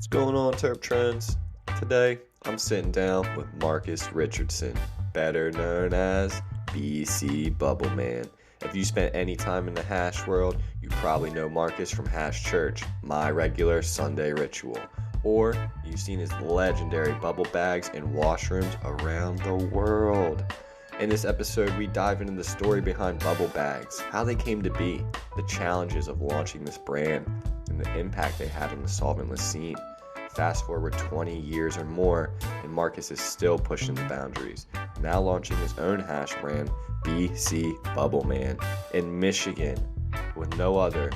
What's going on, Terp Trends? Today, I'm sitting down with Marcus Richardson, better known as BC Bubbleman. If you spent any time in the hash world, you probably know Marcus from Hash Church, my regular Sunday ritual. Or you've seen his legendary bubble bags in washrooms around the world. In this episode, we dive into the story behind bubble bags, how they came to be, the challenges of launching this brand, and the impact they had on the solventless scene. Fast forward 20 years or more, and Marcus is still pushing the boundaries, now launching his own hash brand, BC Bubbleman, in Michigan, with no other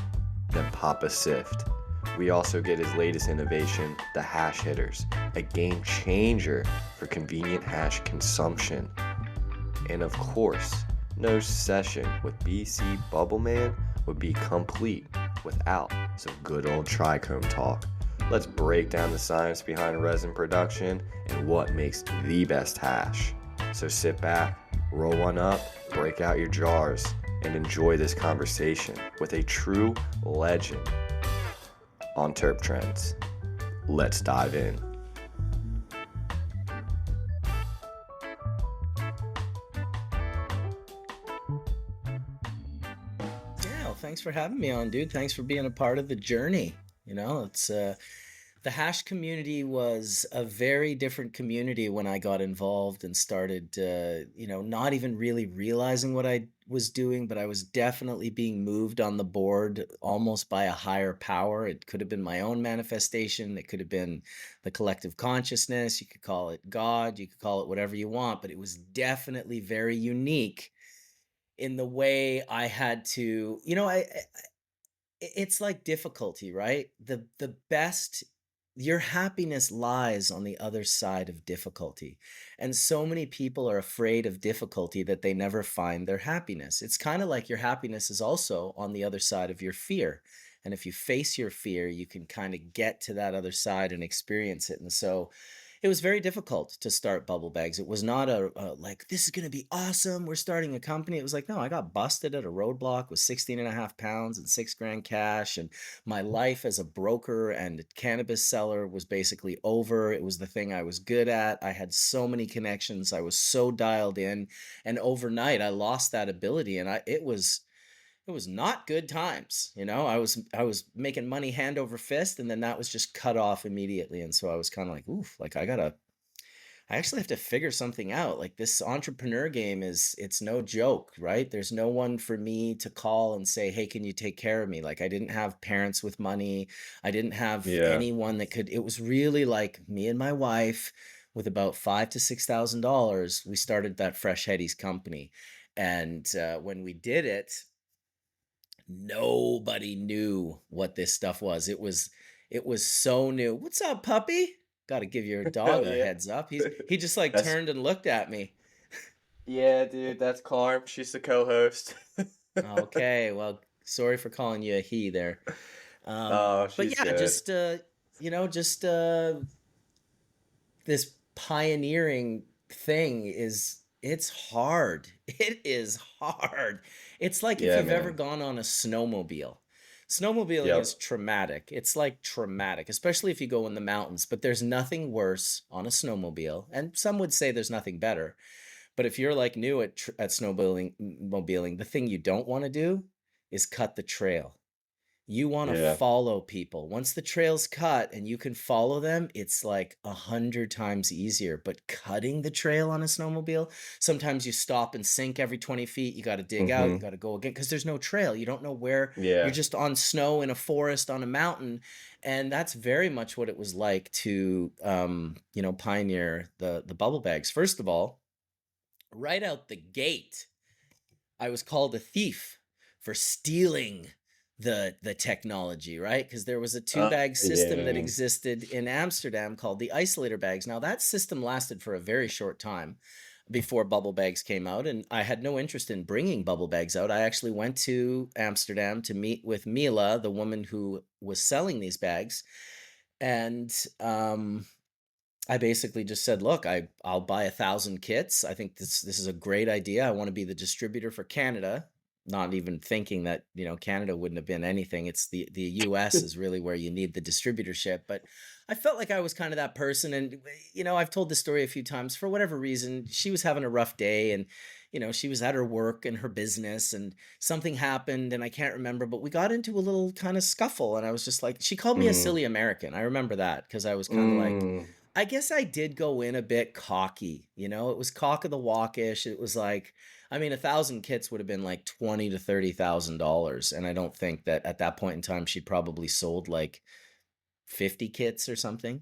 than Papa Sift. We also get his latest innovation, the hash hitters, a game changer for convenient hash consumption. And of course, no session with BC Bubbleman would be complete without some good old trichome talk. Let's break down the science behind resin production and what makes the best hash. So sit back, roll one up, break out your jars, and enjoy this conversation with a true legend on Terp Trends. Let's dive in. Yeah, well, thanks for having me on, dude. Thanks for being a part of the journey. It's the hash community was a very different community when I got involved and started, not even really realizing what I was doing, but I was definitely being moved on the board almost by a higher power. It could have been my own manifestation. It could have been the collective consciousness. You could call it God. You could call it whatever you want, but it was definitely very unique in the way I had to, it's like difficulty, right? The best your happiness lies on the other side of difficulty. And so many people are afraid of difficulty that they never find their happiness. It's kind of like your happiness is also on the other side of your fear. And if you face your fear, you can kind of get to that other side and experience it. And so it was very difficult to start bubble bags. It was not like, this is going to be awesome, we're starting a company. It was like, no, I got busted at a roadblock with 16 and a half pounds and 6 grand cash. And my life as a broker and a cannabis seller was basically over. It was the thing I was good at. I had so many connections. I was so dialed in. And overnight, I lost that ability. And it was not good times. I was making money hand over fist, and then that was just cut off immediately. And so I was kind of like, oof, like I actually have to figure something out. Like, this entrepreneur game it's no joke, right? There's no one for me to call and say, hey, can you take care of me? Like, I didn't have parents with money. I didn't have Yeah. anyone that could. It was really like me and my wife with about $5,000 to $6,000. We started that Fresh Headies company. And when we did it, nobody knew what this stuff was. It was so new. What's up, puppy? Got to give your dog a Yeah. heads up. He just like That's turned and looked at me. Yeah, dude, that's Carm. She's the co-host. Okay, well, sorry for calling you a he there. Oh, But she's yeah, good. just this pioneering thing it's hard. It is hard. It's like if Yeah, you've ever man. gone on a snowmobile. Snowmobiling is Yep. traumatic. It's like traumatic, especially if you go in the mountains, but there's nothing worse on a snowmobile. And some would say there's nothing better. But if you're like new at snowmobiling, the thing you don't want to do is cut the trail. You want to Yeah. follow people. Once the trail's cut and you can follow them, it's like 100 times easier. But cutting the trail on a snowmobile, sometimes you stop and sink every 20 feet. You got to dig out, you Mm-hmm. got to go again because there's no trail. You don't know where you're Yeah. just on snow in a forest on a mountain. And that's very much what it was like to, pioneer the bubble bags. First of all, right out the gate, I was called a thief for stealing the technology, right? Because there was a two-bag system that Yeah. existed in Amsterdam called the isolator bags. Now, that system lasted for a very short time before bubble bags came out, and I had no interest in bringing bubble bags out. I actually went to Amsterdam to meet with Mila, the woman who was selling these bags, and I basically just said, look, I'll buy 1,000 kits. I think this is a great idea. I want to be the distributor for Canada. not even thinking that, Canada wouldn't have been anything. It's the US is really where you need the distributorship. But I felt like I was kind of that person. And, I've told this story a few times. For whatever reason, she was having a rough day, and, she was at her work and her business, and something happened, and I can't remember, but we got into a little kind of scuffle. And I was just like, she called me a Mm. silly American. I remember that because I was kind of like, Mm. I guess I did go in a bit cocky, it was cock of the walkish. It was like, I mean, 1,000 kits would have been like $20,000 to $30,000. And I don't think that at that point in time, she'd probably sold like 50 kits or something,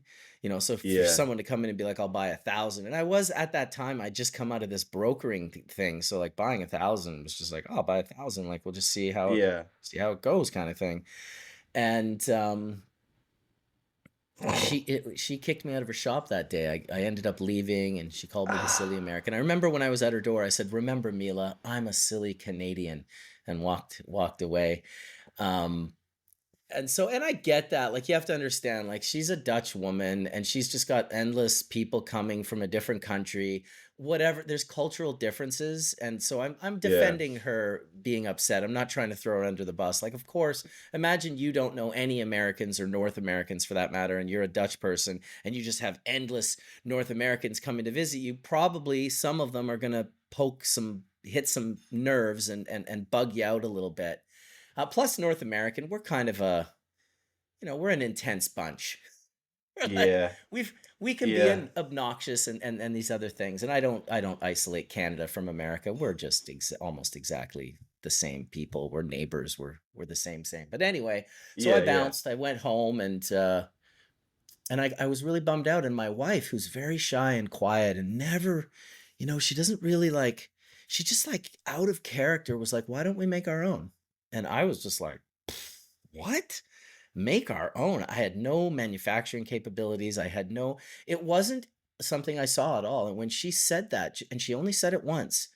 so for Yeah. someone to come in and be like, I'll buy 1,000. And I was at that time, I just come out of this brokering thing. So like buying 1,000 was just like, oh, I'll buy 1,000. Like, we'll just Yeah. see how it goes kind of thing. And, she kicked me out of her shop that day. I ended up leaving, and she called me the silly Ah, American. I remember when I was at her door, I said, "Remember, Mila, I'm a silly Canadian," and walked away. Um, and I get that. Like, you have to understand, like, she's a Dutch woman, and she's just got endless people coming from a different country. Whatever, there's cultural differences, and so I'm yeah. defending her being upset. I'm not trying to throw her under the bus. Like, of course, imagine you don't know any Americans or North Americans for that matter, and you're a Dutch person, and you just have endless North Americans coming to visit you. Probably some of them are gonna hit some nerves and bug you out a little bit. Plus, North American, we're kind of we're an intense bunch. We're like, Yeah. we can be Yeah. obnoxious and these other things. And I don't isolate Canada from America. We're just almost exactly the same people. We're neighbors. We're the same. But anyway, so I Yeah. Yeah. bounced. I went home, and I was really bummed out. And my wife, who's very shy and quiet and never, she doesn't really like. She just like out of character was like, why don't we make our own? And I was just like, what? Make our own? I had no manufacturing capabilities. It wasn't something I saw at all. And when she said that, and she only said it once,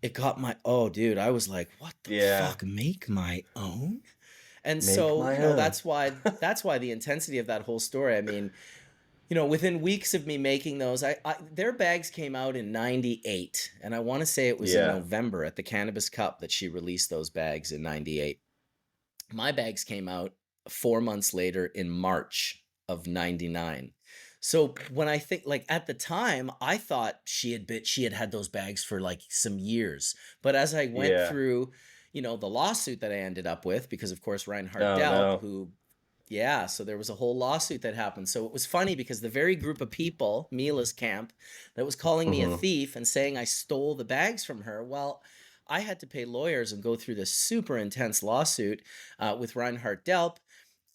it got oh, dude, I was like, what the Yeah. fuck? Make my own? And Make so, my own. that's why the intensity of that whole story. I mean, within weeks of me making those, their bags came out in '98, and I want to say it was in Yeah. November at the Cannabis Cup that she released those bags in '98. My bags came out 4 months later in March of '99. So when I think, like, at the time, I thought she had those bags for like some years. But as I went Yeah. through, the lawsuit that I ended up with, because of course Reinhard Oh Delp, no. who, yeah, so there was a whole lawsuit that happened. So it was funny because the very group of people, Mila's camp, that was calling me a Mm-hmm. thief and saying I stole the bags from her, well, I had to pay lawyers and go through this super intense lawsuit with Reinhard Delp.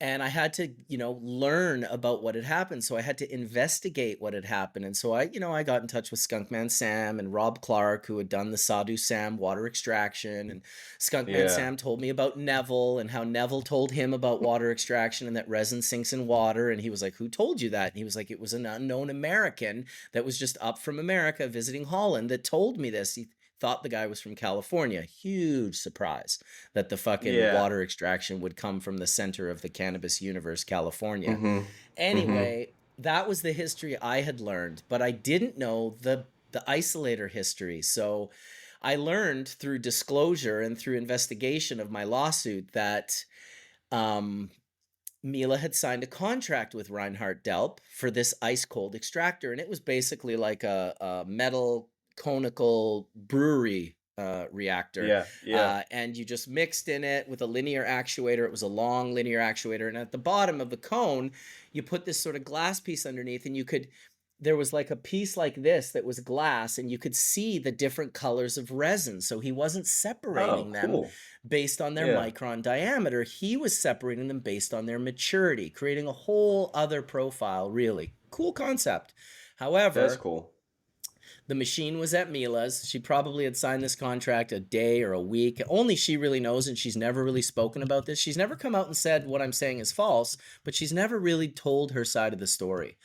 And I had to, learn about what had happened. So I had to investigate what had happened. And so I got in touch with Skunkman Sam and Rob Clark, who had done the Sadhu Sam water extraction. And Skunkman Yeah. Sam told me about Neville and how Neville told him about water extraction and that resin sinks in water. And he was like, who told you that? And he was like, it was an unknown American that was just up from America visiting Holland that told me this. He thought the guy was from California. Huge surprise that the fucking Yeah. water extraction would come from the center of the cannabis universe, California. Mm-hmm. Mm-hmm. Anyway, that was the history I had learned, but I didn't know the isolator history. So I learned through disclosure and through investigation of my lawsuit that um, Mila had signed a contract with Reinhard Delp for this ice cold extractor, and it was basically like a metal conical brewery reactor. Yeah. Yeah. And you just mixed in it with a linear actuator. It was a long linear actuator, and at the bottom of the cone, you put this sort of glass piece underneath, and there was like a piece like this that was glass, and you could see the different colors of resin. So he wasn't Oh, separating them cool. based on their Yeah. micron diameter. He was separating them based on their maturity, creating a whole other profile. Really cool concept. That's However, cool. the machine was at Mila's. She probably had signed this contract a day or a week. Only she really knows, and she's never really spoken about this. She's never come out and said what I'm saying is false, but she's never really told her side of the story.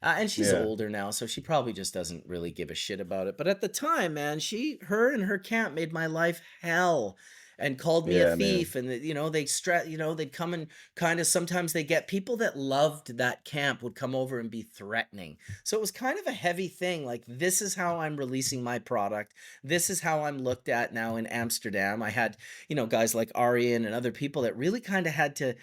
And she's Yeah. older now, so she probably just doesn't really give a shit about it. But at the time, man, her and her camp made my life hell. and called me a Yeah, man. thief. And they'd come and kind of, sometimes they get people that loved that camp would come over and be threatening. So it was kind of a heavy thing. Like, this is how I'm releasing my product. This is how I'm looked at now in Amsterdam. I had, guys like Aryan and other people that really kind of had to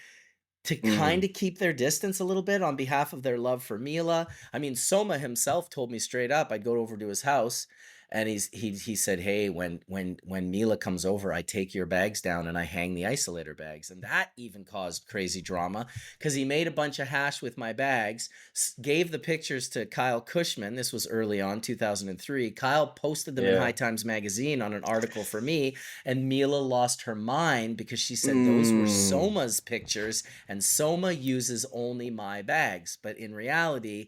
kind Mhm. of keep their distance a little bit on behalf of their love for Mila. I mean, Soma himself told me straight up. I'd go over to his house, and he said, "Hey, when Mila comes over, I take your bags down and I hang the isolator bags." And that even caused crazy drama because he made a bunch of hash with my bags, gave the pictures to Kyle Cushman. This was early on, 2003. Kyle posted them in High Yeah. Times magazine on an article for me, and Mila lost her mind because she said those were Mm. Soma's pictures and Soma uses only my bags. But in reality,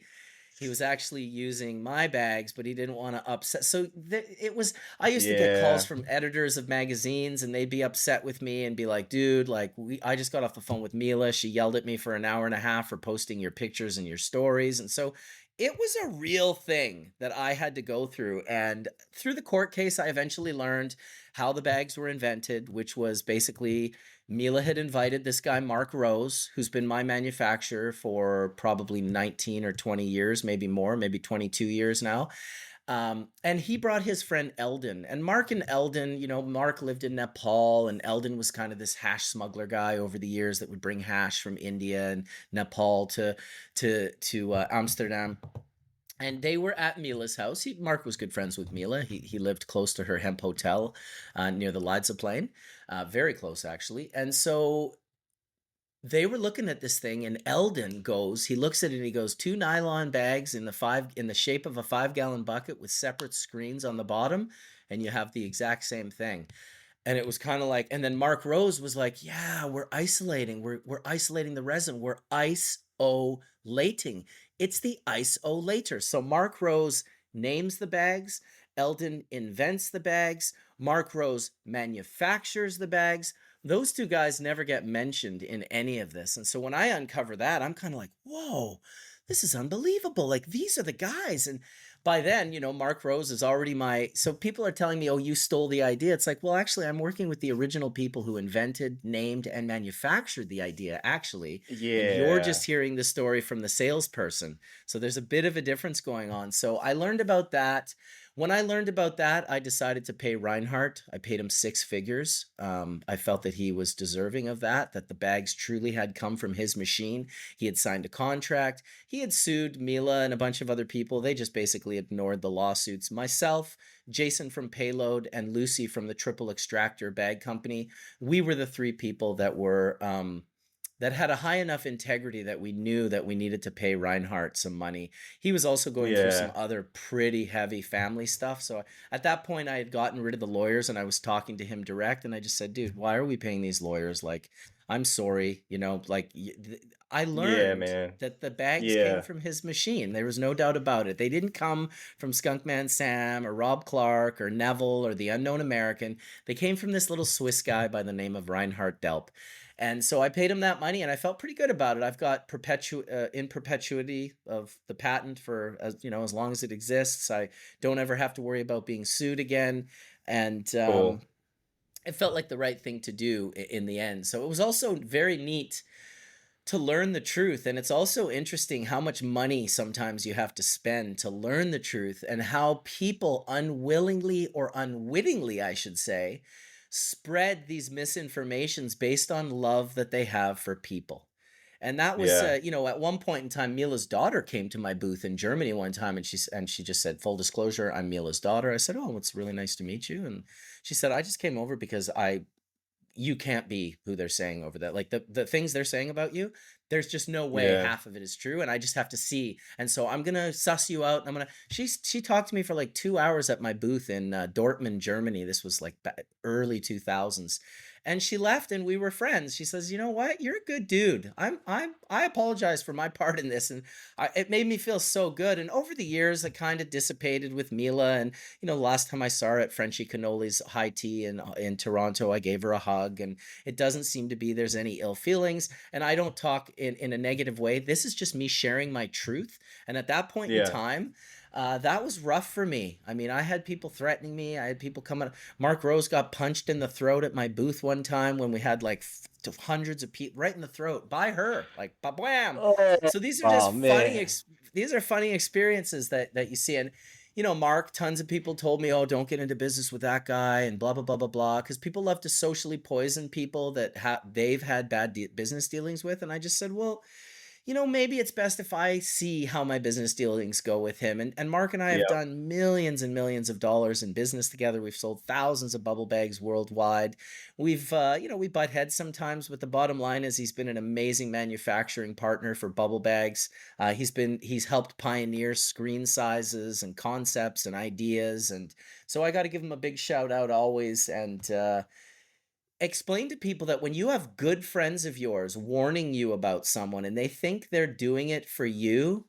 he was actually using my bags, but he didn't want to upset. So it was, I used to get calls Yeah. from editors of magazines, and they'd be upset with me and be like, dude, like, I just got off the phone with Mila. She yelled at me for an hour and a half for posting your pictures and your stories. And so it was a real thing that I had to go through. And through the court case, I eventually learned how the bags were invented, which was basically Mila had invited this guy, Mark Rose, who's been my manufacturer for probably 19 or 20 years, maybe more, maybe 22 years now. And he brought his friend Eldon. And Mark and Eldon, Mark lived in Nepal, and Eldon was kind of this hash smuggler guy over the years that would bring hash from India and Nepal to Amsterdam. And they were at Mila's house. Mark was good friends with Mila. He lived close to her hemp hotel near the Leidseplein, very close actually. And so they were looking at this thing, and Eldon goes, he looks at it and he goes, two nylon bags in the shape of a 5-gallon bucket with separate screens on the bottom, and you have the exact same thing. And it was kind of like, and then Mark Rose was like, yeah, we're isolating the resin. We're isolating. It's the isolator. So Mark Rose names the bags. Eldon invents the bags. Mark Rose manufactures the bags. Those two guys never get mentioned in any of this. And so when I uncover that, I'm kind of like, whoa, this is unbelievable. Like, these are the guys. And by then, Mark Rose is already so people are telling me, oh, you stole the idea. It's like, well, actually, I'm working with the original people who invented, named, and manufactured the idea, actually. And you're Yeah. just hearing the story from the salesperson. So there's a bit of a difference going on. So I learned about that. When I learned about that, I decided to pay Reinhardt. I paid him 6 figures. I felt that he was deserving of that the bags truly had come from his machine. He had signed a contract. He had sued Mila and a bunch of other people. They just basically ignored the lawsuits. Myself, Jason from Payload, and Lucy from the Triple Extractor Bag Company, we were the three people that had a high enough integrity that we knew that we needed to pay Reinhardt some money. He was also going through some Yeah. other pretty heavy family stuff. So at that point, I had gotten rid of the lawyers and I was talking to him direct. And I just said, dude, why are we paying these lawyers? Like, I'm sorry, like, I Yeah, learned man. that the bags came Yeah. from his machine. There was no doubt about it. They didn't come from Skunkman Sam or Rob Clark or Neville or the Unknown American. They came from this little Swiss guy by the name of Reinhard Delp. And so I paid him that money, and I felt pretty good about it. I've got in perpetuity of the patent for as long as it exists. I don't ever have to worry about being sued again, and Cool. it felt like the right thing to do in the end. So it was also very neat to learn the truth. And it's also interesting how much money sometimes you have to spend to learn the truth, and how people unwillingly or unwittingly, I should say, spread these misinformations based on love that they have for people. And that was, Yeah. at one point in time, Mila's daughter came to my booth in Germany one time, and she just said, "Full disclosure, I'm Mila's daughter." I said, "Oh, it's really nice to meet you." And she said, "I just came over because you can't be who they're saying over that. Like, the things they're saying about you, there's just no way Yeah. half of it is true. And I just have to see. And so I'm going to suss you out. And she talked to me for like 2 hours at my booth in Dortmund, Germany. This was like early 2000s. And she left and we were friends. She says, "You know what? You're a good dude. I apologize for my part in this." And it made me feel so good. And over the years, it kind of dissipated with Mila. And, last time I saw her at Frenchie Cannoli's high tea in Toronto, I gave her a hug. And it doesn't seem to be there's any ill feelings. And I don't talk in a negative way. This is just me sharing my truth. And at that point in Yeah. time, That was rough for me. I mean, I had people threatening me. I had people coming. Mark Rose got punched in the throat at my booth one time when we had like hundreds of people right in the throat by her, like bam. Oh, So these are oh just funny. man. These are funny experiences that you see. And you know, Mark, tons of people told me, "Oh, don't get into business with that guy," and blah blah blah blah blah, because people love to socially poison people that they've had bad business dealings with. And I just said, well, you know, maybe it's best if I see how my business dealings go with him. And Mark and I have Yeah. done millions and millions of dollars in business together. We've sold thousands of bubble bags worldwide. We've, you know, we butt heads sometimes, but the bottom line is he's been an amazing manufacturing partner for bubble bags. He's helped pioneer screen sizes and concepts and ideas. And so I got to give him a big shout out always. And, explain to people that when you have good friends of yours warning you about someone and they think they're doing it for you,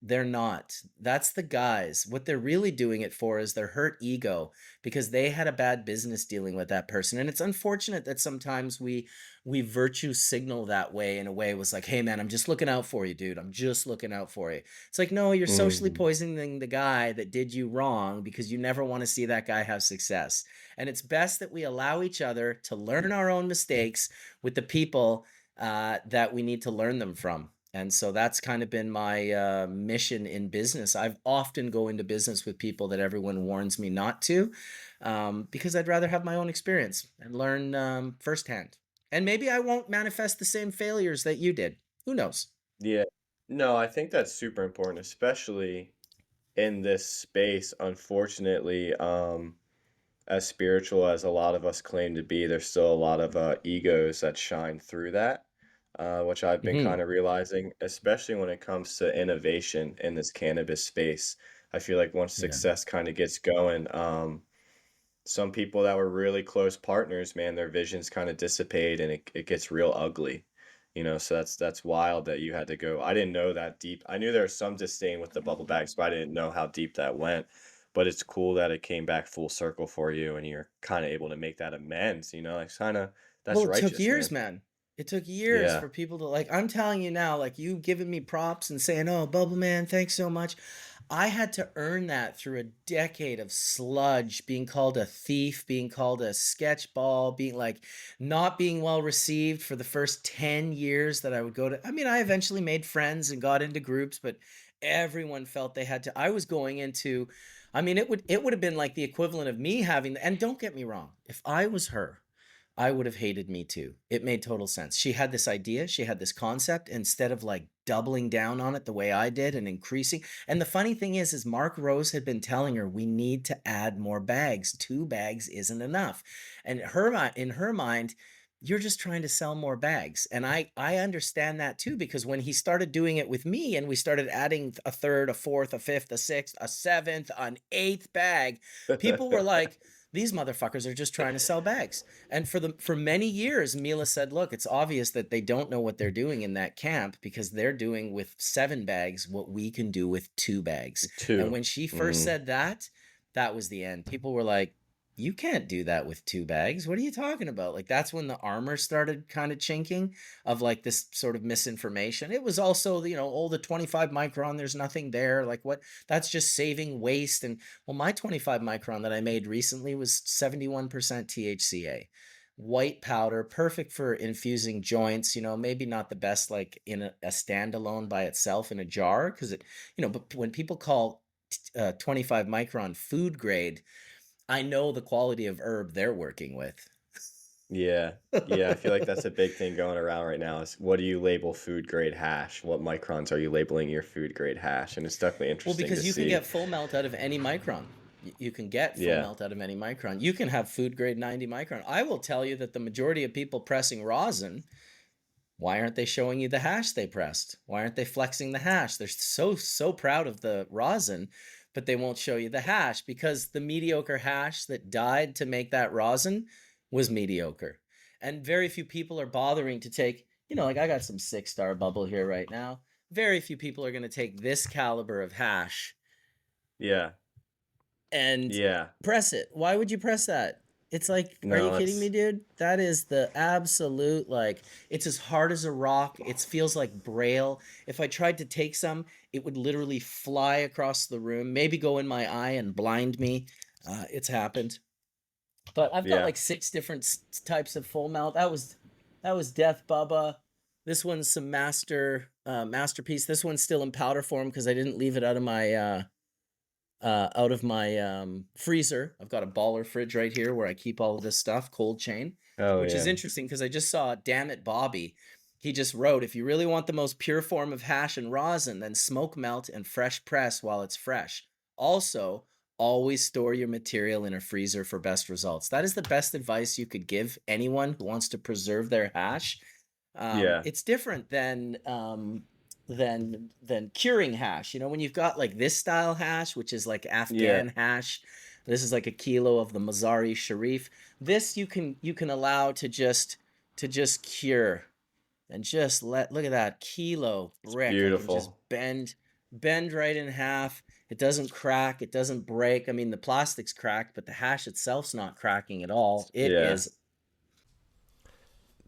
they're not. That's the guys. What they're really doing it for is their hurt ego because they had a bad business dealing with that person. And it's unfortunate that sometimes we virtue signal that way in a way. It was like, hey man, I'm just looking out for you, dude. I'm just looking out for you. It's like, no, you're socially Mhm. poisoning the guy that did you wrong because you never want to see that guy have success. And it's best that we allow each other to learn our own mistakes with the people that we need to learn them from. And so that's kind of been my mission in business. I've often go into business with people that everyone warns me not to, because I'd rather have my own experience and learn firsthand. And maybe I won't manifest the same failures that you did. Who knows? Yeah. No, I think that's super important, especially in this space. Unfortunately, as spiritual as a lot of us claim to be, there's still a lot of egos that shine through that, which I've been Hmm. kind of realizing, especially when it comes to innovation in this cannabis space. I feel like once Yeah. success kind of gets going, some people that were really close partners, man, their visions kind of dissipate and it gets real ugly. So that's wild that you had to go. I didn't know that deep. I knew there was some disdain with the bubble bags, but I didn't know how deep that went. But it's cool that it came back full circle for you and you're kind of able to make that amends. Like kind of Well, that's it took righteous, years, man. man. It took years Yeah. for people to like, I'm telling you now, like you giving me props and saying, "Oh, Bubble Man, thanks so much." I had to earn that through a decade of sludge, being called a thief, being called a sketchball, being like not being well received for the first 10 years that I would go to. I mean, I eventually made friends and got into groups, but everyone felt they had to. I was going into, I mean, it would have been like the equivalent of me having, and don't get me wrong, if I was her, I would have hated me too. It made total sense. She had this idea, she had this concept, instead of like doubling down on it the way I did and increasing. And the funny thing is Mark Rose had been telling her we need to add more bags. 2 bags isn't enough. And in her mind, you're just trying to sell more bags. And I understand that too, because when he started doing it with me and we started adding a third, a fourth, a fifth, a sixth, a seventh, an eighth bag, people were like, these motherfuckers are just trying to sell bags. And for many years, Mila said, "Look, it's obvious that they don't know what they're doing in that camp because they're doing with 7 bags what we can do with 2 bags." And Two. when she first Mm. said that, that was the end. People were like, "You can't do that with 2 bags. What are you talking about?" Like that's when the armor started kind of chinking of like this sort of misinformation. It was also, oh, the 25 micron, there's nothing there. Like what? That's just saving waste. And well, my 25 micron that I made recently was 71% THCA. White powder, perfect for infusing joints, maybe not the best like in a standalone by itself in a jar, because but when people call 25 micron food grade, I know the quality of herb they're working with. Yeah. Yeah, I feel like that's a big thing going around right now is what do you label food grade hash? What microns are you labeling your food grade hash? And it's definitely Well, interesting to because you can see. get full melt out of any micron. You can get full Yeah. melt out of any micron. You can have food grade 90 micron. I will tell you that the majority of people pressing rosin, why aren't they showing you the hash they pressed? Why aren't they flexing the hash? They're so proud of the rosin, but they won't show you the hash because the mediocre hash that died to make that rosin was mediocre. And very few people are bothering to take, like I got some 6-star bubble here right now. Very few people are going to take this caliber of hash Yeah. and Yeah. press it. Why would you press that? It's like, are you No, kidding me, it's dude? That is the absolute, like, it's as hard as a rock. It feels like braille. If I tried to take some, it would literally fly across the room, maybe go in my eye and blind me. It's happened. But I've got yeah. like six different types of full melt. That was Death Bubba. This one's some masterpiece. This one's still in powder form because I didn't leave it out of my freezer. I've got a baller fridge right here where I keep all of this stuff, cold chain, Oh which is yeah. interesting because I just saw, damn it, Bobby. He just wrote, if you really want the most pure form of hash and rosin, then smoke melt and fresh press while it's fresh. Also, always store your material in a freezer for best results. That is the best advice you could give anyone who wants to preserve their hash. Yeah. It's different than curing hash. You know, when you've got like this style hash, which is like Yeah. Afghan hash, this is like a kilo of the Mazari Sharif. This you can allow to just cure and just look at that kilo It's brick. I can just beautiful. bend right in half. It doesn't crack. It doesn't break. I mean, the plastic's cracked, but the hash itself's not cracking at all. It Yeah. is.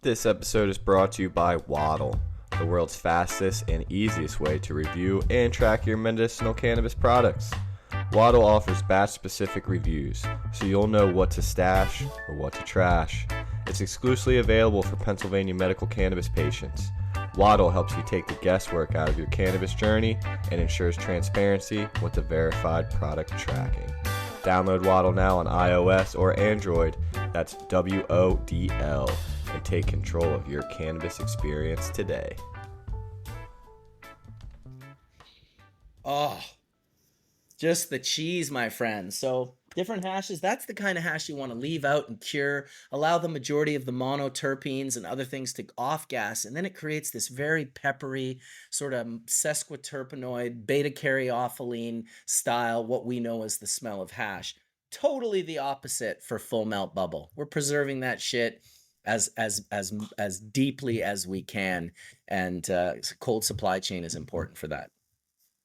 This episode is brought to you by Waddle, the world's fastest and easiest way to review and track your medicinal cannabis products. Waddle offers batch-specific reviews, so you'll know what to stash or what to trash. It's exclusively available for Pennsylvania medical cannabis patients. Waddle helps you take the guesswork out of your cannabis journey and ensures transparency with the verified product tracking. Download Waddle now on iOS or Android. That's WODL, and take control of your cannabis experience today. Oh, just the cheese, my friend. So different hashes, that's the kind of hash you want to leave out and cure, allow the majority of the monoterpenes and other things to off gas, and then it creates this very peppery sort of sesquiterpenoid beta caryophyllene style, what we know as the smell of hash. Totally the opposite for full melt bubble. We're preserving that shit as deeply as we can, and cold supply chain is important for that.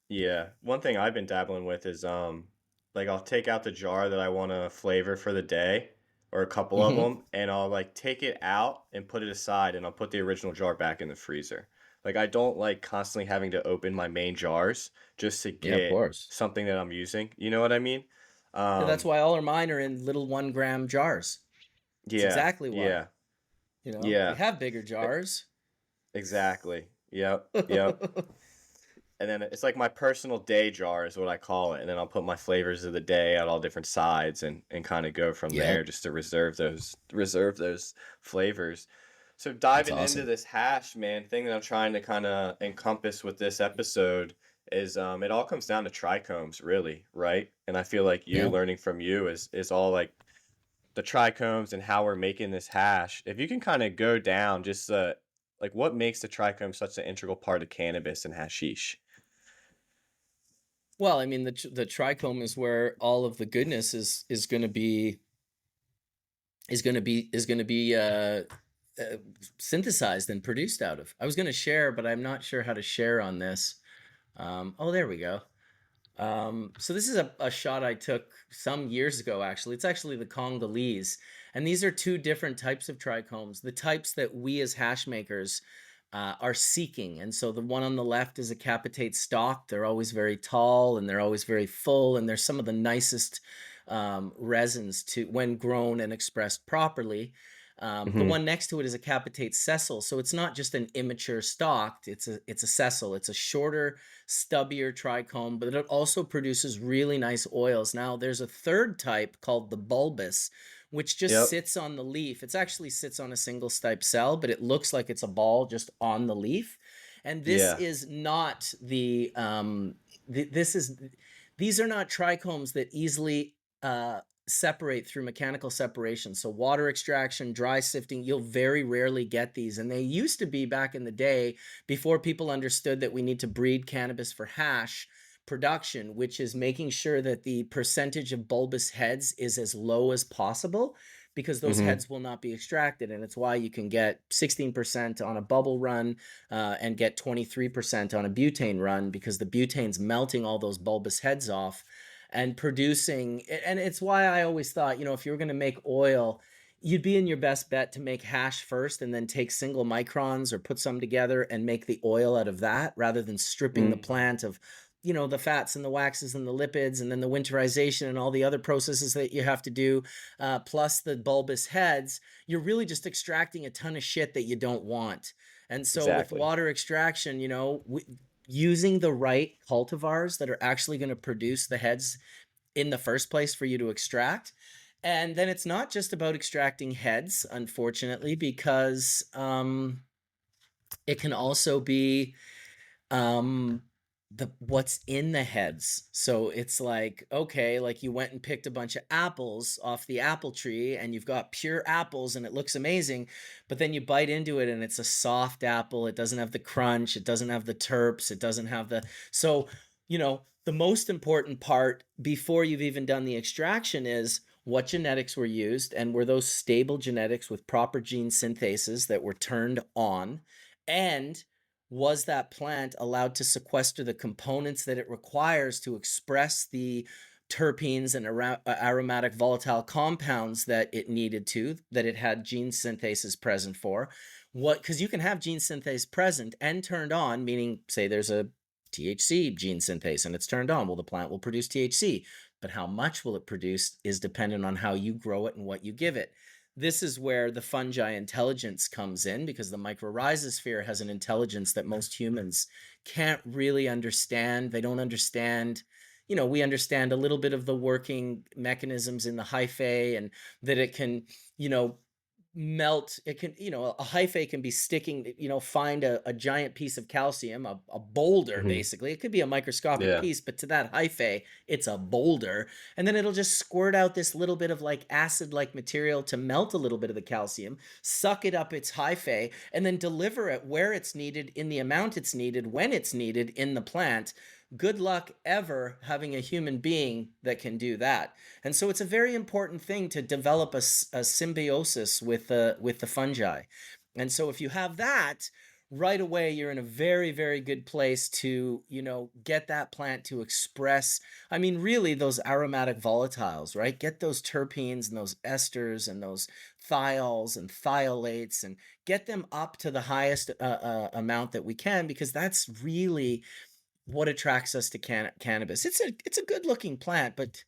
Yeah, one thing I've been dabbling with is like I'll take out the jar that I want to flavor for the day or a couple of Hmm. them and I'll like take it out and put it aside and I'll put the original jar back in the freezer. Like I don't like constantly having to open my main jars just to Yeah, of get course. something that I'm using. You know what I mean? Yeah, that's Um why all of mine are in little 1 gram jars. It's yeah, exactly why. yeah. We Yeah. have bigger e- jars. Exactly. Yep. Yep. And then it's like my personal day jar is what I call it. And then I'll put my flavors of the day at all different sides and kind of go from Yeah, there just to reserve those flavors. So that's diving into awesome. this hash, man, thing that I'm trying to kind of encompass with this episode is it all comes down to trichomes, really, right? And I feel like you Yeah. learning from you is all like the trichomes and how we're making this hash. If you can kind of go down just like what makes the trichome such an integral part of cannabis and hashish? Well, I mean, the trichome is where all of the goodness is going to be uh, synthesized and produced out of. I was going to share, but I'm not sure how to share on this. Oh, there we go. So this is a shot I took some years ago, actually. It's actually the Congolese. And these are two different types of trichomes, the types that we as hash makers are seeking. And so the one on the left is a capitate stock. They're always very tall and they're always very full. And they're some of the nicest resins to when grown and expressed properly. The Hmm. one next to it is a capitate sessile, so it's not just an immature stalk. It's a sessile. It's a shorter, stubbier trichome, but it also produces really nice oils. Now, there's a third type called the bulbous, which just Yep. sits on the leaf. It actually sits on a single stipe cell, but it looks like it's a ball just on the leaf. And this Yeah. is not this is these are not trichomes that easily separate through mechanical separation. So water extraction, dry sifting, you'll very rarely get these. And they used to be back in the day before people understood that we need to breed cannabis for hash production, which is making sure that the percentage of bulbous heads is as low as possible because those Hmm. heads will not be extracted. And it's why you can get 16% on a bubble run and get 23% on a butane run because the butane's melting all those bulbous heads off and producing. And it's why I always thought, if you were going to make oil, you'd be in your best bet to make hash first and then take single microns or put some together and make the oil out of that, rather than stripping the Mm, plant of the fats and the waxes and the lipids, and then the winterization and all the other processes that you have to do, plus the bulbous heads. You're really just extracting a ton of shit that you don't want. And so with exactly. water extraction, using the right cultivars that are actually going to produce the heads in the first place for you to extract. And then it's not just about extracting heads, unfortunately, because it can also be um the what's in the heads. So it's like, okay, like you went and picked a bunch of apples off the apple tree and you've got pure apples and it looks amazing, but then you bite into it and it's a soft apple. It doesn't have the crunch, it doesn't have the terps, it doesn't have the so the most important part before you've even done the extraction is what genetics were used, and were those stable genetics with proper gene synthases that were turned on, and was that plant allowed to sequester the components that it requires to express the terpenes and aromatic volatile compounds that it needed to, that it had gene synthesis present for. Because you can have gene synthase present and turned on, meaning, say there's a THC gene synthase and it's turned on, well, the plant will produce THC, but how much will it produce is dependent on how you grow it and what you give it. This is where the fungi intelligence comes in, because the mycorrhizosphere has an intelligence that most humans can't really understand. They don't understand. We understand a little bit of the working mechanisms in the hyphae, and that it can, melt. It can, a hyphae can be sticking, find a giant piece of calcium, a boulder. Hmm. Basically, it could be a microscopic Yeah. piece, but to that hyphae it's a boulder. And then it'll just squirt out this little bit of like acid like material to melt a little bit of the calcium, suck it up its hyphae, and then deliver it where it's needed, in the amount it's needed, when it's needed in the plant. Good luck ever having a human being that can do that. And so it's a very important thing to develop a symbiosis with the fungi. And so if you have that, right away you're in a very, very good place to, get that plant to express, I mean, really those aromatic volatiles, right? Get those terpenes and those esters and those thiols and thiolates, and get them up to the highest amount that we can, because that's really what attracts us to cannabis. It's a good looking plant, but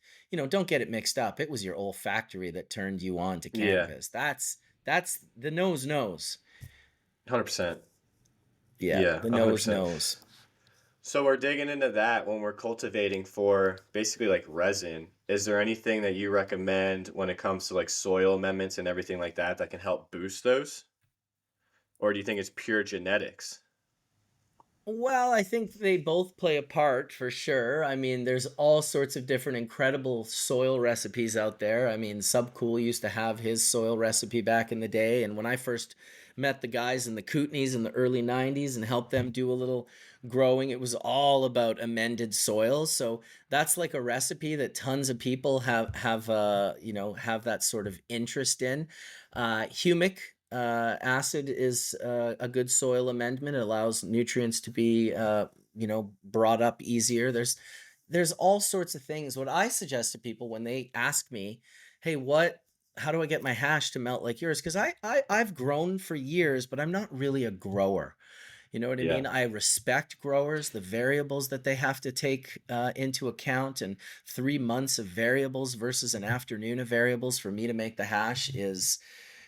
don't get it mixed up. It was your olfactory that turned you on to Yeah. cannabis. That's the nose knows. 100%. Yeah, Yeah, the nose 100%. knows. So we're digging into that when we're cultivating for basically like resin. Is there anything that you recommend when it comes to like soil amendments and everything like that that can help boost those? Or do you think it's pure genetics? Well, I think they both play a part for sure. I mean, there's all sorts of different incredible soil recipes out there. I mean, Subcool used to have his soil recipe back in the day. And when I first met the guys in the Kootenays in the early 90s and helped them do a little growing, it was all about amended soils. So that's like a recipe that tons of people have that sort of interest in. Humic acid is a good soil amendment. It allows nutrients to be, brought up easier. There's all sorts of things. What I suggest to people when they ask me, "Hey, how do I get my hash to melt like yours?" Because I've grown for years, but I'm not really a grower. You know what I Yeah. mean? I respect growers, the variables that they have to take into account, and 3 months of variables versus an afternoon of variables for me to make the hash is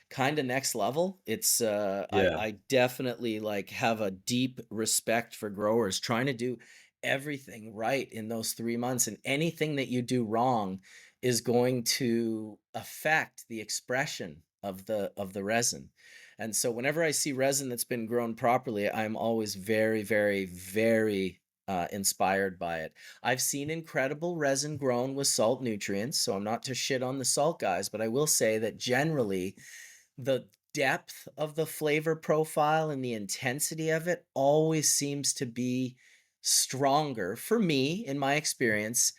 kind of next level. It's Yeah. I definitely like have a deep respect for growers trying to do everything right in those 3 months, and anything that you do wrong is going to affect the expression of the resin. And so whenever I see resin that's been grown properly, I'm always very, very, very inspired by it. I've seen incredible resin grown with salt nutrients, so I'm not to shit on the salt guys, but I will say that generally the depth of the flavor profile and the intensity of it always seems to be stronger for me, in my experience,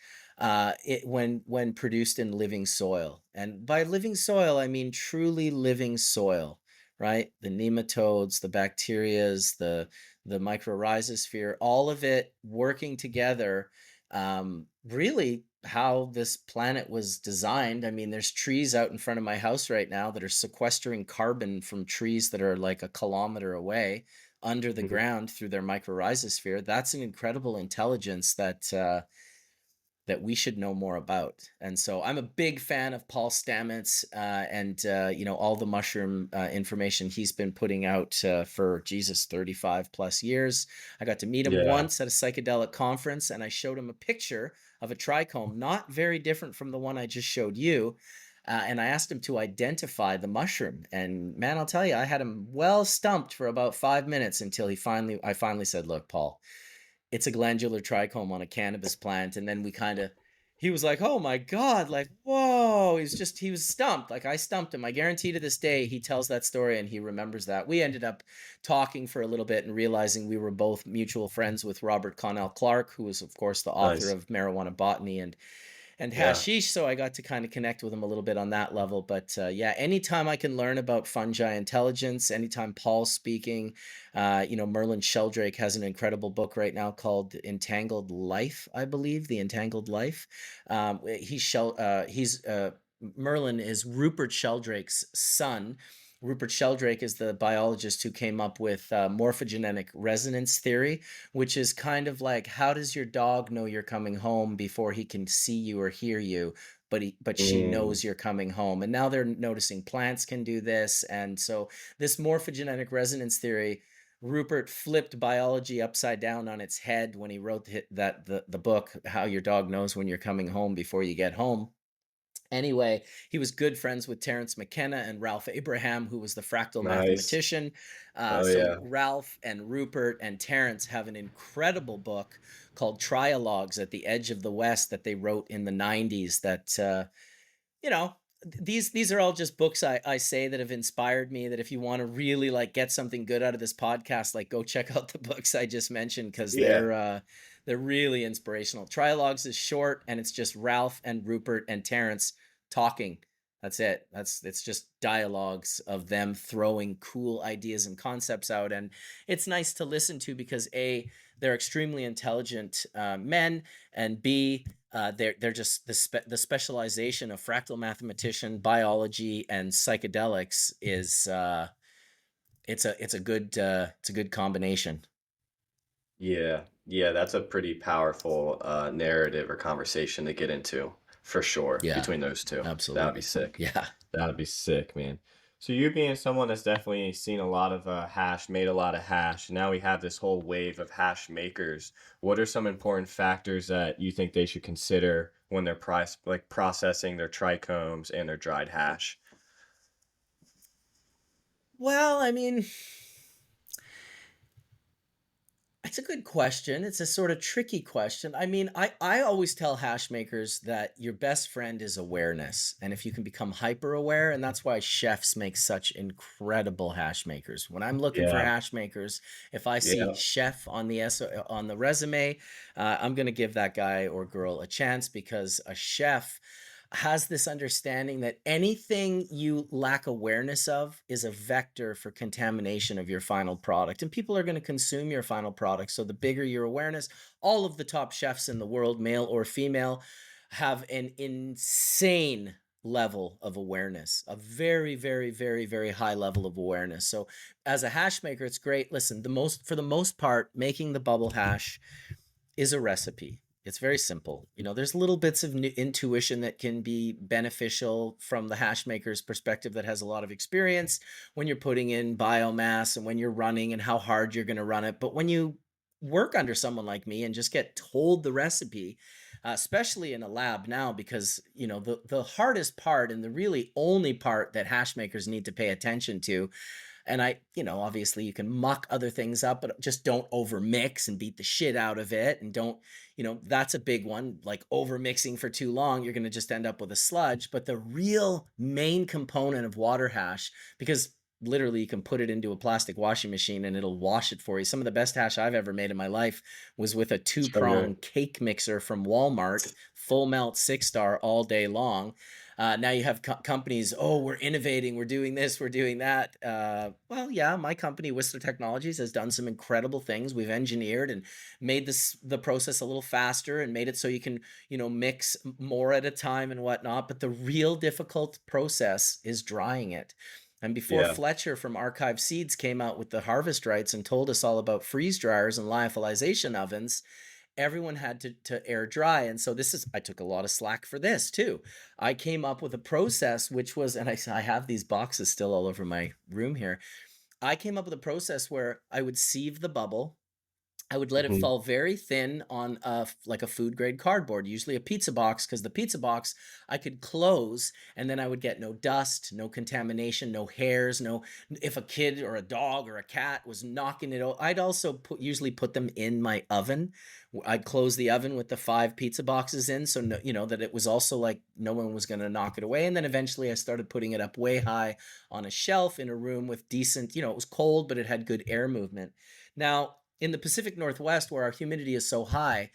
when produced in living soil. And by living soil, I mean truly living soil, right? The nematodes, the bacterias, the mycorrhizosphere, all of it working together, really how this planet was designed. I mean, there's trees out in front of my house right now that are sequestering carbon from trees that are like a kilometer away under the Mhm. ground through their mycorrhizosphere. That's an incredible intelligence that we should know more about. And so I'm a big fan of Paul Stamets, and all the mushroom information he's been putting out for Jesus 35 plus years. I got to meet him Yeah. once at a psychedelic conference, and I showed him a picture of a trichome, not very different from the one I just showed you. And I asked him to identify the mushroom, and man, I'll tell you, I had him well stumped for about 5 minutes until I finally said, "Look, Paul, it's a glandular trichome on a cannabis plant." And then he was like, "Oh my God, like, whoa." He was stumped. Like, I stumped him. I guarantee to this day, he tells that story and he remembers that. We ended up talking for a little bit and realizing we were both mutual friends with Robert Connell Clark, who was, of course, the author Nice. of Marijuana Botany and Yeah. hashish. So I got to kind of connect with him a little bit on that level. But yeah, anytime I can learn about fungi intelligence, anytime Paul's speaking, Merlin Sheldrake has an incredible book right now called Entangled Life, I believe, The Entangled Life. He's Merlin is Rupert Sheldrake's son. Rupert Sheldrake is the biologist who came up with morphogenetic resonance theory, which is kind of like, how does your dog know you're coming home before he can see you or hear you, but she Mm. knows you're coming home? And now they're noticing plants can do this. And so this morphogenetic resonance theory, Rupert flipped biology upside down on its head when he wrote the book, How Your Dog Knows When You're Coming Home Before You Get Home. Anyway, he was good friends with Terence McKenna and Ralph Abraham, who was the fractal Nice. mathematician. Oh So yeah. Ralph and Rupert and Terence have an incredible book called Trialogues at the Edge of the West that they wrote in the 90s that you know these are all just books I say that have inspired me, that if you want to really like get something good out of this podcast, like go check out the books I just mentioned, because Yeah. they're really inspirational. Trialogues is short and it's just Ralph and Rupert and Terence talking. That's it. It's just dialogues of them throwing cool ideas and concepts out, and it's nice to listen to because A, they're extremely intelligent men, and B, they're just the specialization of fractal mathematician, biology, and psychedelics is it's a good combination. Yeah. Yeah, that's a pretty powerful narrative or conversation to get into for sure Yeah, between those two. That would be absolutely. sick. Yeah. That would be sick, man. So you being someone that's definitely seen a lot of hash, made a lot of hash, now we have this whole wave of hash makers. What are some important factors that you think they should consider when they're processing their trichomes and their dried hash? Well, I mean, it's a good question. It's a sort of tricky question. I mean, I always tell hash makers that your best friend is awareness. And if you can become hyper aware, and that's why chefs make such incredible hash makers. When I'm looking for Yeah. hash makers, if I see Yeah. chef on the resume, I'm going to give that guy or girl a chance, because a chef has this understanding that anything you lack awareness of is a vector for contamination of your final product. And people are going to consume your final product. So the bigger your awareness, all of the top chefs in the world, male or female, have an insane level of awareness, a very, very, very, very high level of awareness. So as a hash maker, it's great. Listen, for the most part, making the bubble hash is a recipe. It's very simple. There's little bits of intuition that can be beneficial from the hash maker's perspective that has a lot of experience when you're putting in biomass and when you're running and how hard you're going to run it. But when you work under someone like me and just get told the recipe, especially in a lab now, because the hardest part and the really only part that hash makers need to pay attention to, and obviously you can muck other things up, but just don't over mix and beat the shit out of it. And don't, that's a big one. Like, over mixing for too long, you're going to just end up with a sludge. But the real main component of water hash, because literally you can put it into a plastic washing machine and it'll wash it for you. Some of the best hash I've ever made in my life was with a two So good. prong cake mixer from Walmart, full melt 6-star all day long. Now you have companies, oh, we're innovating, we're doing this, we're doing that. Well, yeah, my company, Whistler Technologies, has done some incredible things. We've engineered and made the process a little faster and made it so you can, mix more at a time and whatnot. But the real difficult process is drying it. And before Yeah. Fletcher from Archive Seeds came out with the harvest rights and told us all about freeze dryers and lyophilization ovens, everyone had to air dry. And so I took a lot of slack for this too. I came up with a process which was, and I have these boxes still all over my room here. I came up with a process where I would sieve the bubble. I would let it Hmm. fall very thin on like a food grade cardboard, usually a pizza box, because the pizza box I could close, and then I would get no dust, no contamination, no hairs, no. If a kid or a dog or a cat was knocking it out, I'd also usually put them in my oven. I'd close the oven with the 5 pizza boxes in, so that it was also like no one was going to knock it away. And then eventually I started putting it up way high on a shelf in a room with decent, it was cold, but it had good air movement. Now, in the Pacific Northwest, where our humidity is so high,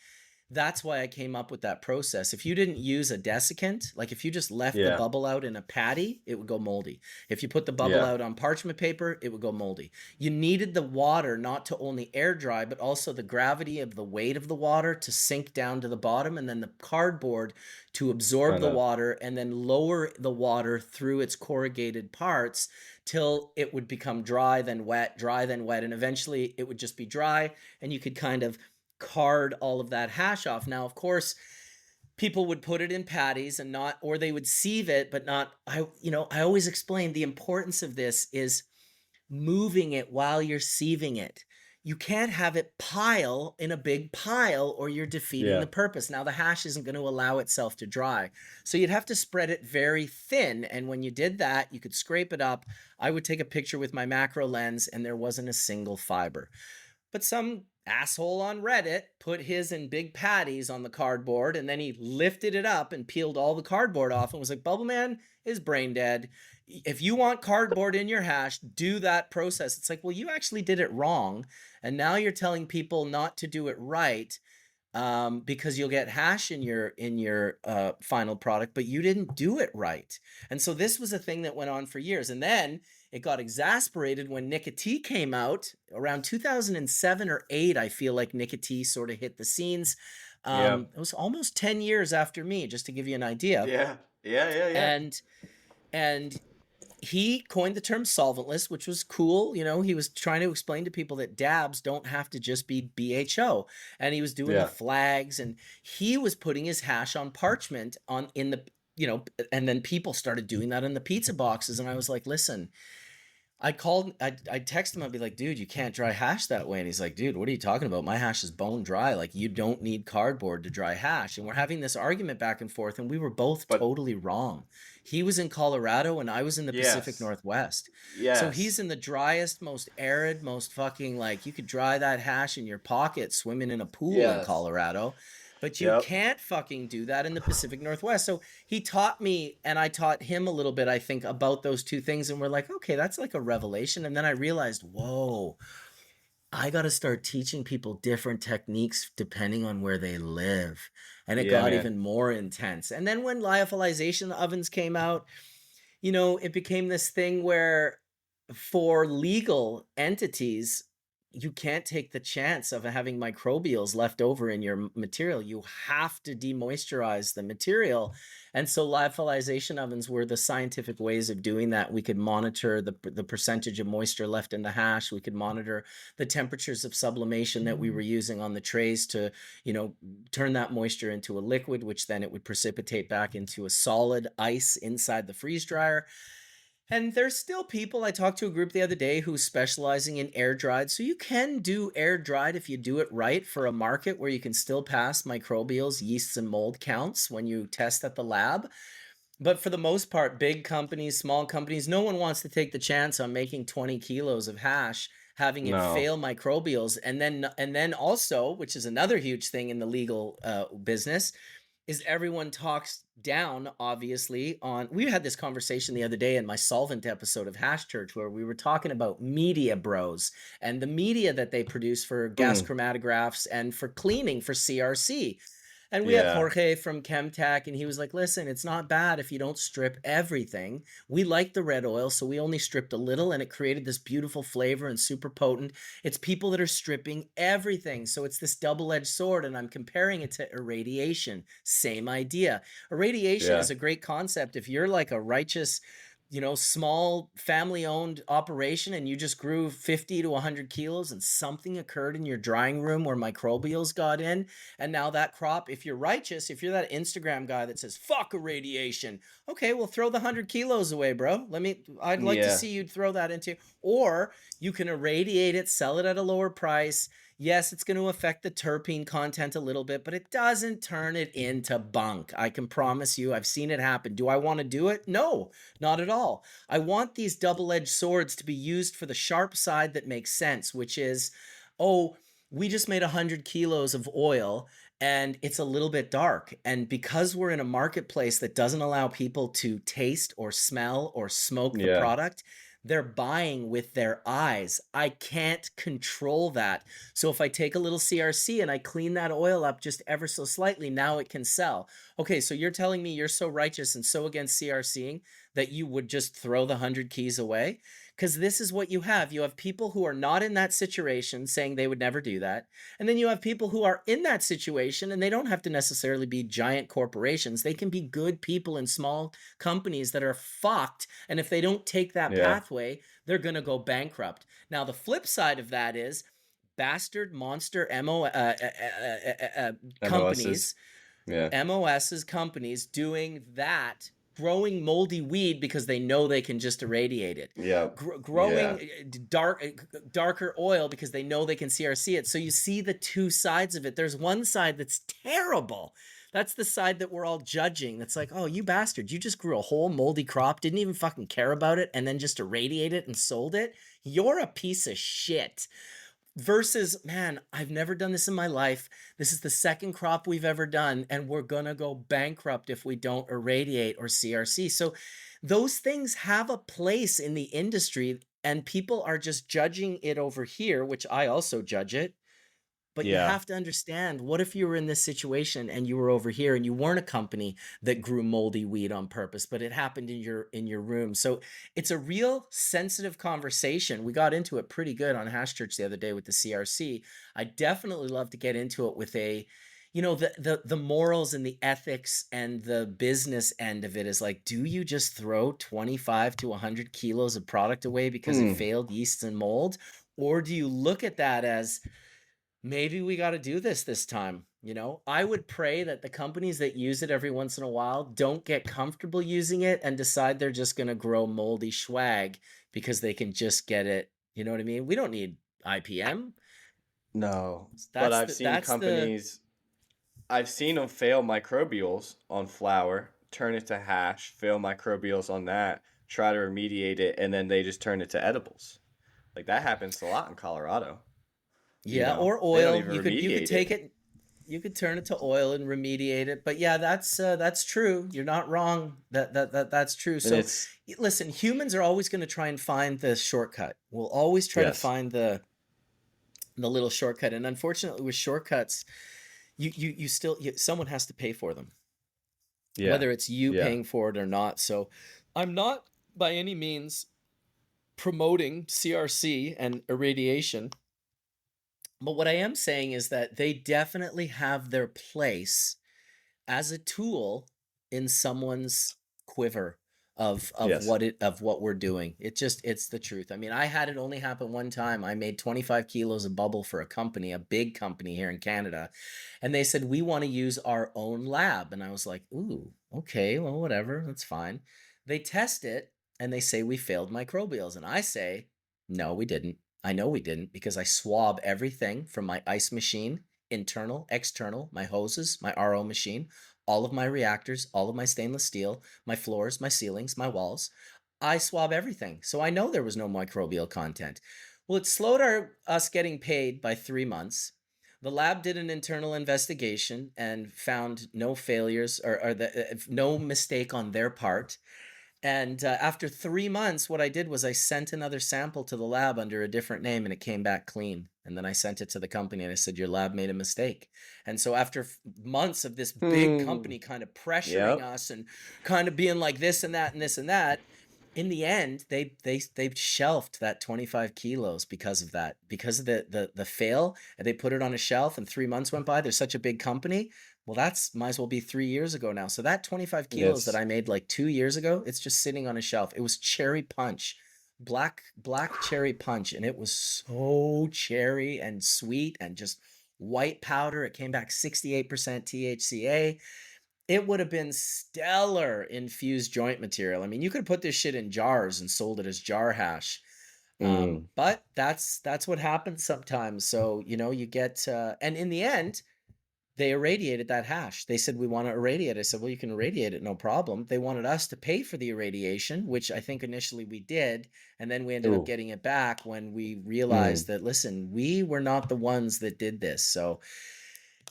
that's why I came up with that process. If you didn't use a desiccant, like if you just left the Yeah. bubble out in a patty, it would go moldy. If you put the bubble Yeah. out on parchment paper, it would go moldy. You needed the water not to only air dry, but also the gravity of the weight of the water to sink down to the bottom, and then the cardboard to absorb Kind the of. water and then lower the water through its corrugated parts till it would become dry, then wet, and eventually it would just be dry, and you could kind of card all of that hash off. Now, of course, people would put it in patties and not, or they would sieve it, but not. I always explain the importance of this is moving it while you're sieving it. You can't have it pile in a big pile or you're defeating Yeah. the purpose. Now, the hash isn't going to allow itself to dry. So you'd have to spread it very thin. And when you did that, you could scrape it up. I would take a picture with my macro lens and there wasn't a single fiber. But some asshole on Reddit put his in big patties on the cardboard, and then he lifted it up and peeled all the cardboard off and was like, Bubbleman is brain dead. If you want cardboard in your hash, do that process. It's like, well, you actually did it wrong. And now you're telling people not to do it right, because you'll get hash in your final product, but you didn't do it right. And so this was a thing that went on for years. And then it got exasperated when nicotine came out around 2007 or 8. I feel like nicotine sort of hit the scenes. Yeah. It was almost 10 years after me, just to give you an idea. Yeah. Yeah. Yeah. Yeah. And and he coined the term solventless, which was cool. He was trying to explain to people that dabs don't have to just be BHO. And he was doing the Yeah. flags, and he was putting his hash on parchment and then people started doing that in the pizza boxes. And I was like, listen, I'd text him, I'd be like, dude, you can't dry hash that way. And he's like, dude, what are you talking about? My hash is bone dry. Like, you don't need cardboard to dry hash. And we're having this argument back and forth, and we were both But totally wrong. He was in Colorado and I was in the Pacific yes. Northwest. So he's Yes. in the driest, most arid, most fucking, like, you could dry that hash in your pocket swimming in a pool in Yes. Colorado. But you Yep. can't fucking do that in the Pacific Northwest. So he taught me, and I taught him a little bit, I think, about those two things. And we're like, okay, that's like a revelation. And then I realized, whoa, I got to start teaching people different techniques depending on where they live. And it Yeah, got man. even more intense. And then when lyophilization ovens came out, it became this thing where for legal entities, you can't take the chance of having microbials left over in your material. You have to demoisturize the material. And so lyophilization ovens were the scientific ways of doing that. We could monitor the percentage of moisture left in the hash. We could monitor the temperatures of sublimation that we were using on the trays to, turn that moisture into a liquid, which then it would precipitate back into a solid ice inside the freeze dryer. And there's still people, I talked to a group the other day who's specializing in air dried. So you can do air dried if you do it right for a market where you can still pass microbials, yeasts, and mold counts when you test at the lab. But for the most part, big companies, small companies, no one wants to take the chance on making 20 kilos of hash, having it No. fail microbials. And then also, which is another huge thing in the legal business, is everyone talks down, obviously, on. We had this conversation the other day in my solvent episode of Hash Church where we were talking about media bros and the media that they produce for gas Mm. chromatographs and for cleaning for CRC. And we had Yeah. Jorge from Chemtech, and he was like, listen, it's not bad if you don't strip everything. We like the red oil, so we only stripped a little, and it created this beautiful flavor and super potent. It's people that are stripping everything. So it's this double-edged sword, and I'm comparing it to irradiation. Same idea. Irradiation Yeah. is a great concept. If you're like a righteous, small family owned operation and you just grew 50 to 100 kilos and something occurred in your drying room where microbials got in. And now that crop, if you're righteous, if you're that Instagram guy that says, fuck irradiation, okay, well, throw the 100 kilos away, bro. I'd like to Yeah. see you throw that into, or you can irradiate it, sell it at a lower price. Yes, it's going to affect the terpene content a little bit, but it doesn't turn it into bunk. I can promise you, I've seen it happen. Do I want to do it? No, not at all. I want these double-edged swords to be used for the sharp side that makes sense, which is, oh, we just made 100 kilos of oil and it's a little bit dark. And because we're in a marketplace that doesn't allow people to taste or smell or smoke the Yeah. product, they're buying with their eyes. I can't control that. So if I take a little CRC and I clean that oil up just ever so slightly, now it can sell. Okay, so you're telling me you're so righteous and so against CRCing that you would just throw the 100 keys away? Because this is what you have. You have people who are not in that situation saying they would never do that. And then you have people who are in that situation, and they don't have to necessarily be giant corporations. They can be good people in small companies that are fucked. And if they don't take that Yeah. pathway, they're going to go bankrupt. Now, the flip side of that is bastard monster MOSs. companies, Yeah. MOSs, companies doing that, growing moldy weed because they know they can just irradiate it, Yeah. growing darker oil because they know they can CRC it. So you see the two sides of it. There's one side that's terrible. That's the side that we're all judging. That's like, oh, you bastard, you just grew a whole moldy crop, didn't even fucking care about it, and then just irradiated it and sold it. You're a piece of shit. Versus, man, I've never done this in my life. This is the second crop we've ever done, and we're going to go bankrupt if we don't irradiate or CRC. So those things have a place in the industry, and people are just judging it over here, which I also judge it. But you Yeah. have to understand, what if you were in this situation and you were over here and you weren't a company that grew moldy weed on purpose, but it happened in your room. So it's a real sensitive conversation. We got into it pretty good on Hash Church the other day with the CRC. I definitely love to get into it with the morals and the ethics and the business end of it is like, do you just throw 25 to 100 kilos of product away because it failed yeast and mold? Or do you look at that as, maybe we got to do this time? I would pray that the companies that use it every once in a while don't get comfortable using it and decide they're just going to grow moldy swag because they can just get it. You know what I mean? We don't need IPM. No. But That's I've seen them fail microbials on flour, turn it to hash, fail microbials on that, try to remediate it, and then they just turn it to edibles. Like that happens a lot in Colorado. yeah, or They don't oil. even You could remediate take it. it, you could turn it to oil and remediate it. But yeah, that's true. You're not wrong. That's true. And So it's, listen, humans are always going to try and find the shortcut. We'll always try to yes. find the little shortcut. And unfortunately, with shortcuts, someone has to pay for them, Yeah. whether it's you Yeah. paying for it or not. So I'm not by any means promoting CRC and irradiation. But what I am saying is that they definitely have their place as a tool in someone's quiver Yes. of what we're doing. It's the truth. I mean, I had it only happen one time. I made 25 kilos of bubble for a company, a big company here in Canada, and they said, we want to use our own lab. And I was like, ooh, okay, well, whatever, that's fine. They test it and they say we failed microbials, and I say, no, we didn't. I know we didn't, because I swab everything from my ice machine, internal, external, my hoses, my RO machine, all of my reactors, all of my stainless steel, my floors, my ceilings, my walls. I swab everything. So I know there was no microbial content. Well, it slowed us getting paid by 3 months. The lab did an internal investigation and found no failures, or no mistake on their part. And after 3 months, what I did was I sent another sample to the lab under a different name, and it came back clean. And then I sent it to the company and I said, your lab made a mistake. And so after months of this big Hmm. company kind of pressuring Yep. us and kind of being like this and that and this and that, in the end, they shelved that 25 kilos because of that, because of the fail, and they put it on a shelf. And 3 months went by. They're such a big company. Well, that's might as well be 3 years ago now. So that 25 kilos that That's I made like 2 years ago, it's just sitting on a shelf. It was cherry punch, black cherry punch, and it was so cherry and sweet and just white powder. It came back 68% THCA. It would have been stellar infused joint material. I mean, you could have put this shit in jars and sold it as jar hash. mm, But that's what happens sometimes. So, you get and in the end, they irradiated that hash. They said, we want to irradiate it. I said, well, you can irradiate it, no problem. They wanted us to pay for the irradiation, which I think initially we did. And then we ended up ooh, getting it back when we realized mm, that, listen, we were not the ones that did this. So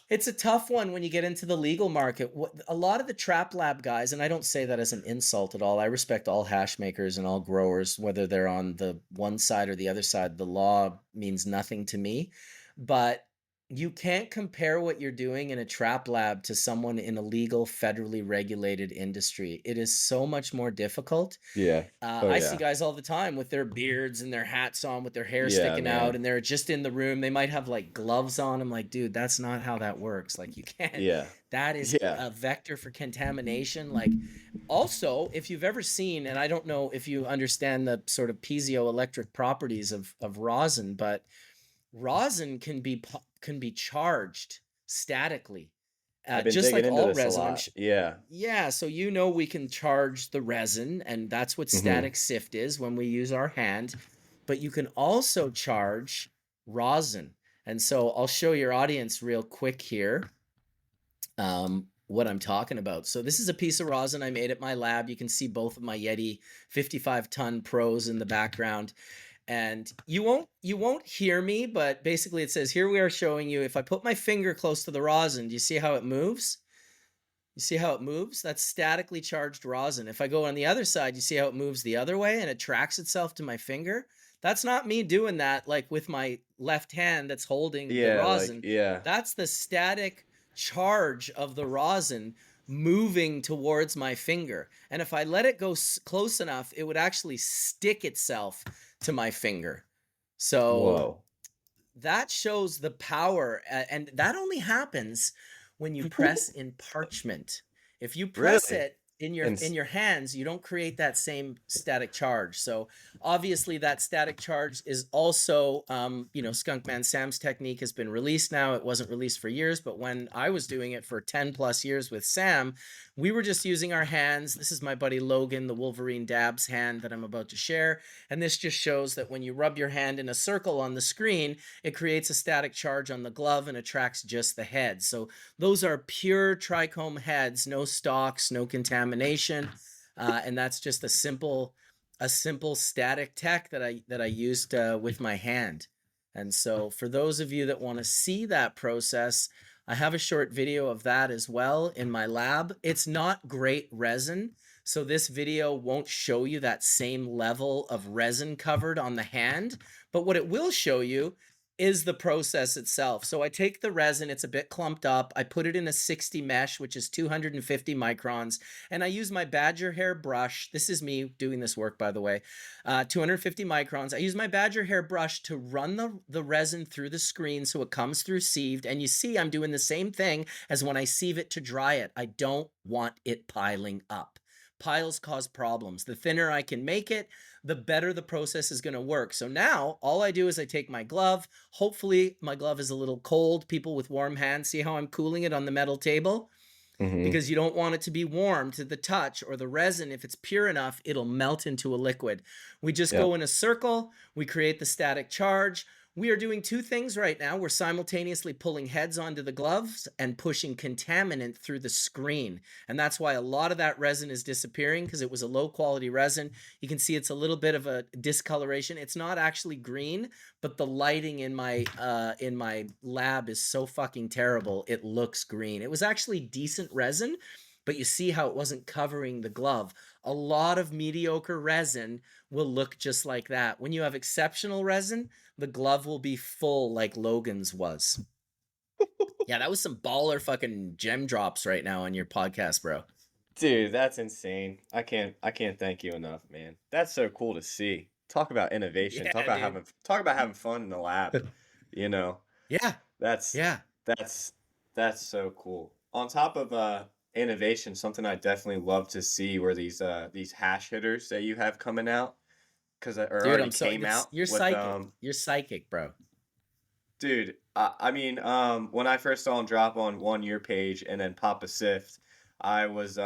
it's a tough one when you get into the legal market. A lot of the trap lab guys, and I don't say that as an insult at all. I respect all hash makers and all growers, whether they're on the one side or the other side. The law means nothing to me, but you can't compare what you're doing in a trap lab to someone in a legal, federally regulated industry. It is so much more difficult. yeah. Oh I see yeah. guys all the time with their beards and their hats on with their hair Yeah, sticking out, man. and they're just in the room. They might have like gloves on. I'm like, dude, that's not how that works. Like, you can't, Yeah. that is Yeah. a vector for contamination. Like, also, if you've ever seen, and I don't know if you understand the sort of piezoelectric properties of rosin, but rosin can be charged statically, I've been just digging like into all this a resin. lot. Yeah. Yeah, so we can charge the resin, and that's what Hmm. static sift is when we use our hand. But you can also charge rosin. And so I'll show your audience real quick here what I'm talking about. So this is a piece of rosin I made at my lab. You can see both of my Yeti 55-ton pros in the background. And you won't hear me, but basically it says, here we are showing you, if I put my finger close to the rosin, do you see how it moves? You see how it moves? That's statically charged rosin. If I go on the other side, you see how it moves the other way and it tracks itself to my finger? That's not me doing that like with my left hand that's holding the Yeah, like rosin. yeah. That's the static charge of the rosin moving towards my finger. And if I let it go close enough, it would actually stick itself to my finger. So Whoa. that shows the power, and that only happens when you press in parchment. If you press Really? it in your And in your hands, you don't create that same static charge. So obviously that static charge is also Skunkman Sam's technique has been released now. It wasn't released for years, but when I was doing it for 10 plus years with Sam, we were just using our hands. This is my buddy Logan, the Wolverine Dabs hand that I'm about to share. And this just shows that when you rub your hand in a circle on the screen, it creates a static charge on the glove and attracts just the head. So those are pure trichome heads, no stalks, no contamination, and that's just a simple static tech that I used with my hand. And so for those of you that want to see that process, I have a short video of that as well in my lab. It's not great resin, so this video won't show you that same level of resin covered on the hand, but what it will show you is the process itself. So I take the resin, it's a bit clumped up, I put it in a 60 mesh, which is 250 microns, and I use my badger hair brush. This is me doing this work, by the way. 250 microns. I use my badger hair brush to run the resin through the screen so it comes through sieved, and you see I'm doing the same thing as when I sieve it to dry it. I don't want it piling up. Piles cause problems. The thinner I can make it, the better the process is going to work. So now all I do is I take my glove. Hopefully my glove is a little cold. People with warm hands, see how I'm cooling it on the metal table? hmm. Because you don't want it to be warm to the touch, or the resin, if it's pure enough, it'll melt into a liquid. We just Yep. go in a circle, we create the static charge. We are doing two things right now. We're simultaneously pulling heads onto the gloves and pushing contaminant through the screen. And that's why a lot of that resin is disappearing, because it was a low quality resin. You can see it's a little bit of a discoloration. It's not actually green, but the lighting in my lab is so fucking terrible. It looks green. It was actually decent resin, but you see how it wasn't covering the glove. A lot of mediocre resin will look just like that. When you have exceptional resin, the glove will be full like Logan's was. Yeah, that was some baller fucking gem drops right now on your podcast, bro. Dude, that's insane. I can't thank you enough, man. That's so cool to see. Talk about innovation. Yeah, dude. Talk about having fun in the lab. You know, Yeah, that's yeah. that's that's so cool. On top of innovation, something I definitely love to see were these hash hitters that you have coming out because or Dude, already I'm so came it's out you're with psychic. You're psychic, bro. dude. I mean, when I first saw him drop on one your page and then Papa Sift, I was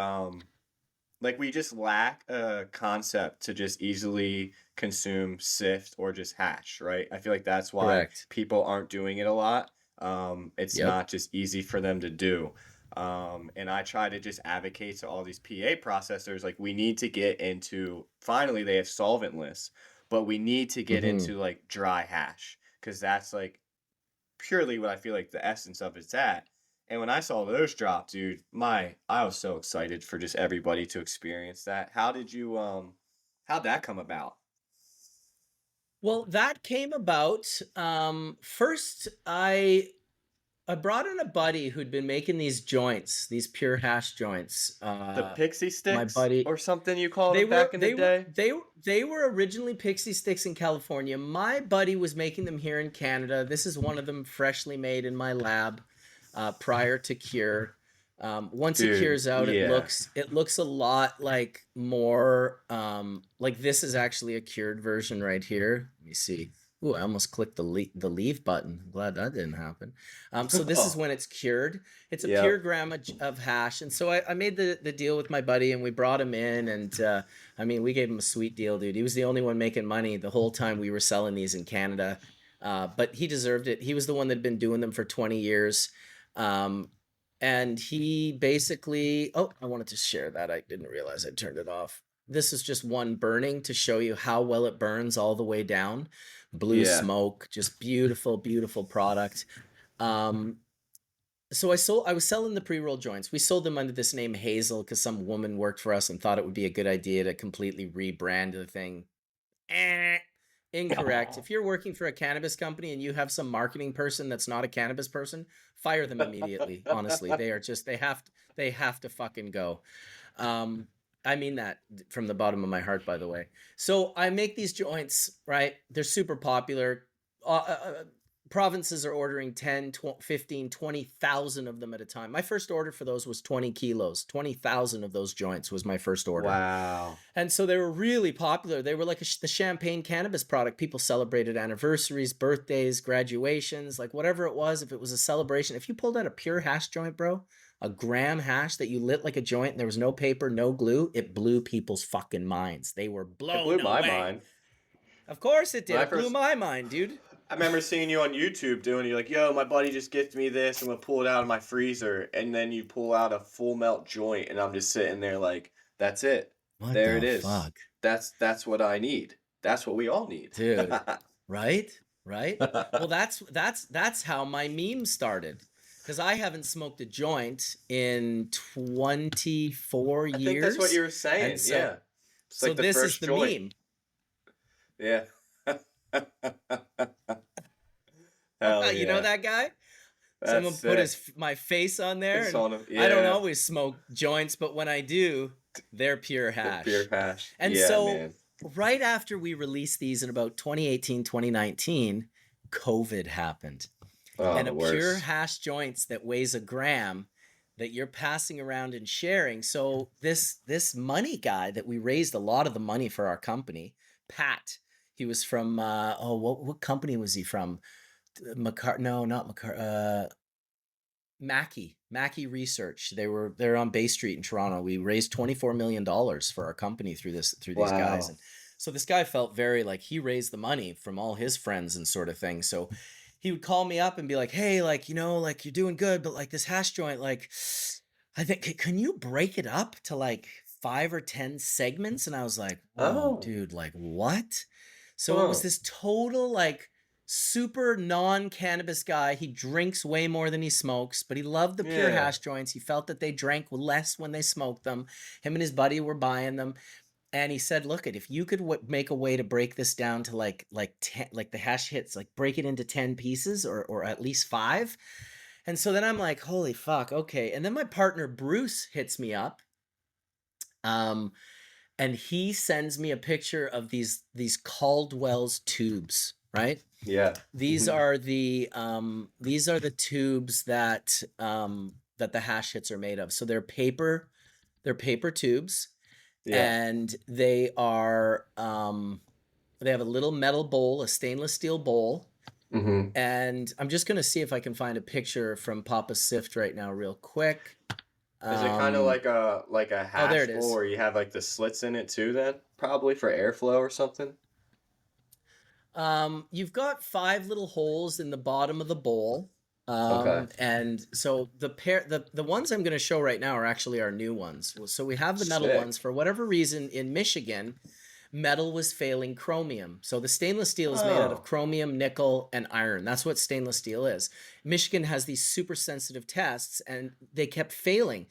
like we just lack a concept to just easily consume sift or just hash, right? I feel like that's why Correct. people aren't doing it a lot. It's Yep. not just easy for them to do. And I try to just advocate to all these PA processors, like we need to get into, finally they have solventless, but we need to get Mm-hmm. into like dry hash because that's like purely what I feel like the essence of it's at. And when I saw those drop, dude, I was so excited for just everybody to experience that. How'd that come about? Well, that came about. First, I brought in a buddy who'd been making these joints, these pure hash joints. The pixie My sticks buddy, or something you called they them were back in the they were day? they they were originally pixie sticks in California. My buddy was making them here in Canada. This is one of them, freshly made in my lab, prior to cure. Once it Dude, cures out, yeah. it looks a lot like more like this is actually a cured version right here. Let me see. Ooh, I almost clicked the leave button. I'm glad that didn't happen. So this is Oh, when it's cured. It's a pure yep. gram of hash, and so I made the deal with my buddy, and we brought him in, and I mean, we gave him a sweet deal, dude. He was the only one making money the whole time we were selling these in Canada, but he deserved it. He was the one that had been doing them for 20 years. Um, and he basically, oh, I wanted to share that. I didn't realize I turned it off. This is just one burning to show you how well it burns all the way down. Blue Yeah. smoke, just beautiful, beautiful product. Um, so I was selling the pre-roll joints. We sold them under this name Hazel because some woman worked for us and thought it would be a good idea to completely rebrand the thing. Eh, incorrect. If you're working for a cannabis company and you have some marketing person that's not a cannabis person, fire them immediately. Honestly, they are just they have to fucking go. Um, I mean that from the bottom of my heart, by the way. So I make these joints, right? They're super popular. Provinces are ordering 10, 15, 20,000 of them at a time. My first order for those was 20 kilos. 20,000 of those joints was my first order. Wow. And so they were really popular. They were like the champagne cannabis product. People celebrated anniversaries, birthdays, graduations, like whatever it was. If it was a celebration, if you pulled out a pure hash joint, bro, a gram hash that you lit like a joint and there was no paper, no glue, it blew people's fucking minds. They were It blown blew my away. mind. Of course it When did. I It blew first my mind, dude. I remember seeing you on YouTube doing, you're like, yo, my buddy just gifted me this. I'm gonna pull it out of my freezer, and then you pull out a full melt joint, and I'm just sitting there like, that's it. What There it the is. fuck? That's what I need. That's what we all need. Dude, right? Right? Well, that's how my meme started. Because I haven't smoked a joint in 24 I think that's what years. you were And saying. so Yeah, it's so like the this is first the joint. meme. Yeah. Hell You know yeah. that guy? That's Someone put sick. my face on there, It's and on him. I don't Yeah. always smoke joints, but when I do, they're pure The beer hash. hash. And Yeah, so man. right after we released these in about 2018, 2019, COVID happened. Oh, And the a pure worst. hash joints that weighs a gram that you're passing around and sharing. So this money guy that we raised a lot of the money for our company, Pat, he was from what company was he from? No, not Mackey Research. They're on Bay Street in Toronto. We raised $24 million for our company through these guys, Wow. and so this guy felt very like he raised the money from all his friends and sort of thing. So he would call me up and be like, "Hey, like like you're doing good, but like this hash joint, like I think can you break it up to like 5 or 10 segments?" And I was like, "Whoa, Oh. dude, like what?" So it was Huh. this total like super non-cannabis guy. He drinks way more than he smokes, but he loved the pure Yeah. hash joints. He felt that they drank less when they smoked them. Him and his buddy were buying them. And he said, "Look, if you could make a way to break this down to like 10, like the hash hits, like break it into 10 pieces or at least 5." And so then I'm like, "Holy fuck, okay." And then my partner Bruce hits me up, um, and he sends me a picture of these Caldwell's tubes, right? Yeah. These are the tubes that that the hash hits are made of. So they're paper tubes, Yeah. and they are they have a little metal bowl, a stainless steel bowl. Mm-hmm. And I'm just gonna see if I can find a picture from Papa Sift right now real quick. Is it kind of Um, like a oh, there hash it bowl is. where you have like the slits in it too then? Probably for airflow or something? You've got 5 little holes in the bottom of the bowl. Okay. And so the ones I'm going to show right now are actually our new ones. So we have the metal ones. Sick. For whatever reason in Michigan, metal was failing chromium. So the stainless steel is made out of Oh. chromium, nickel, and iron. That's what stainless steel is. Michigan has these super sensitive tests, and they kept failing.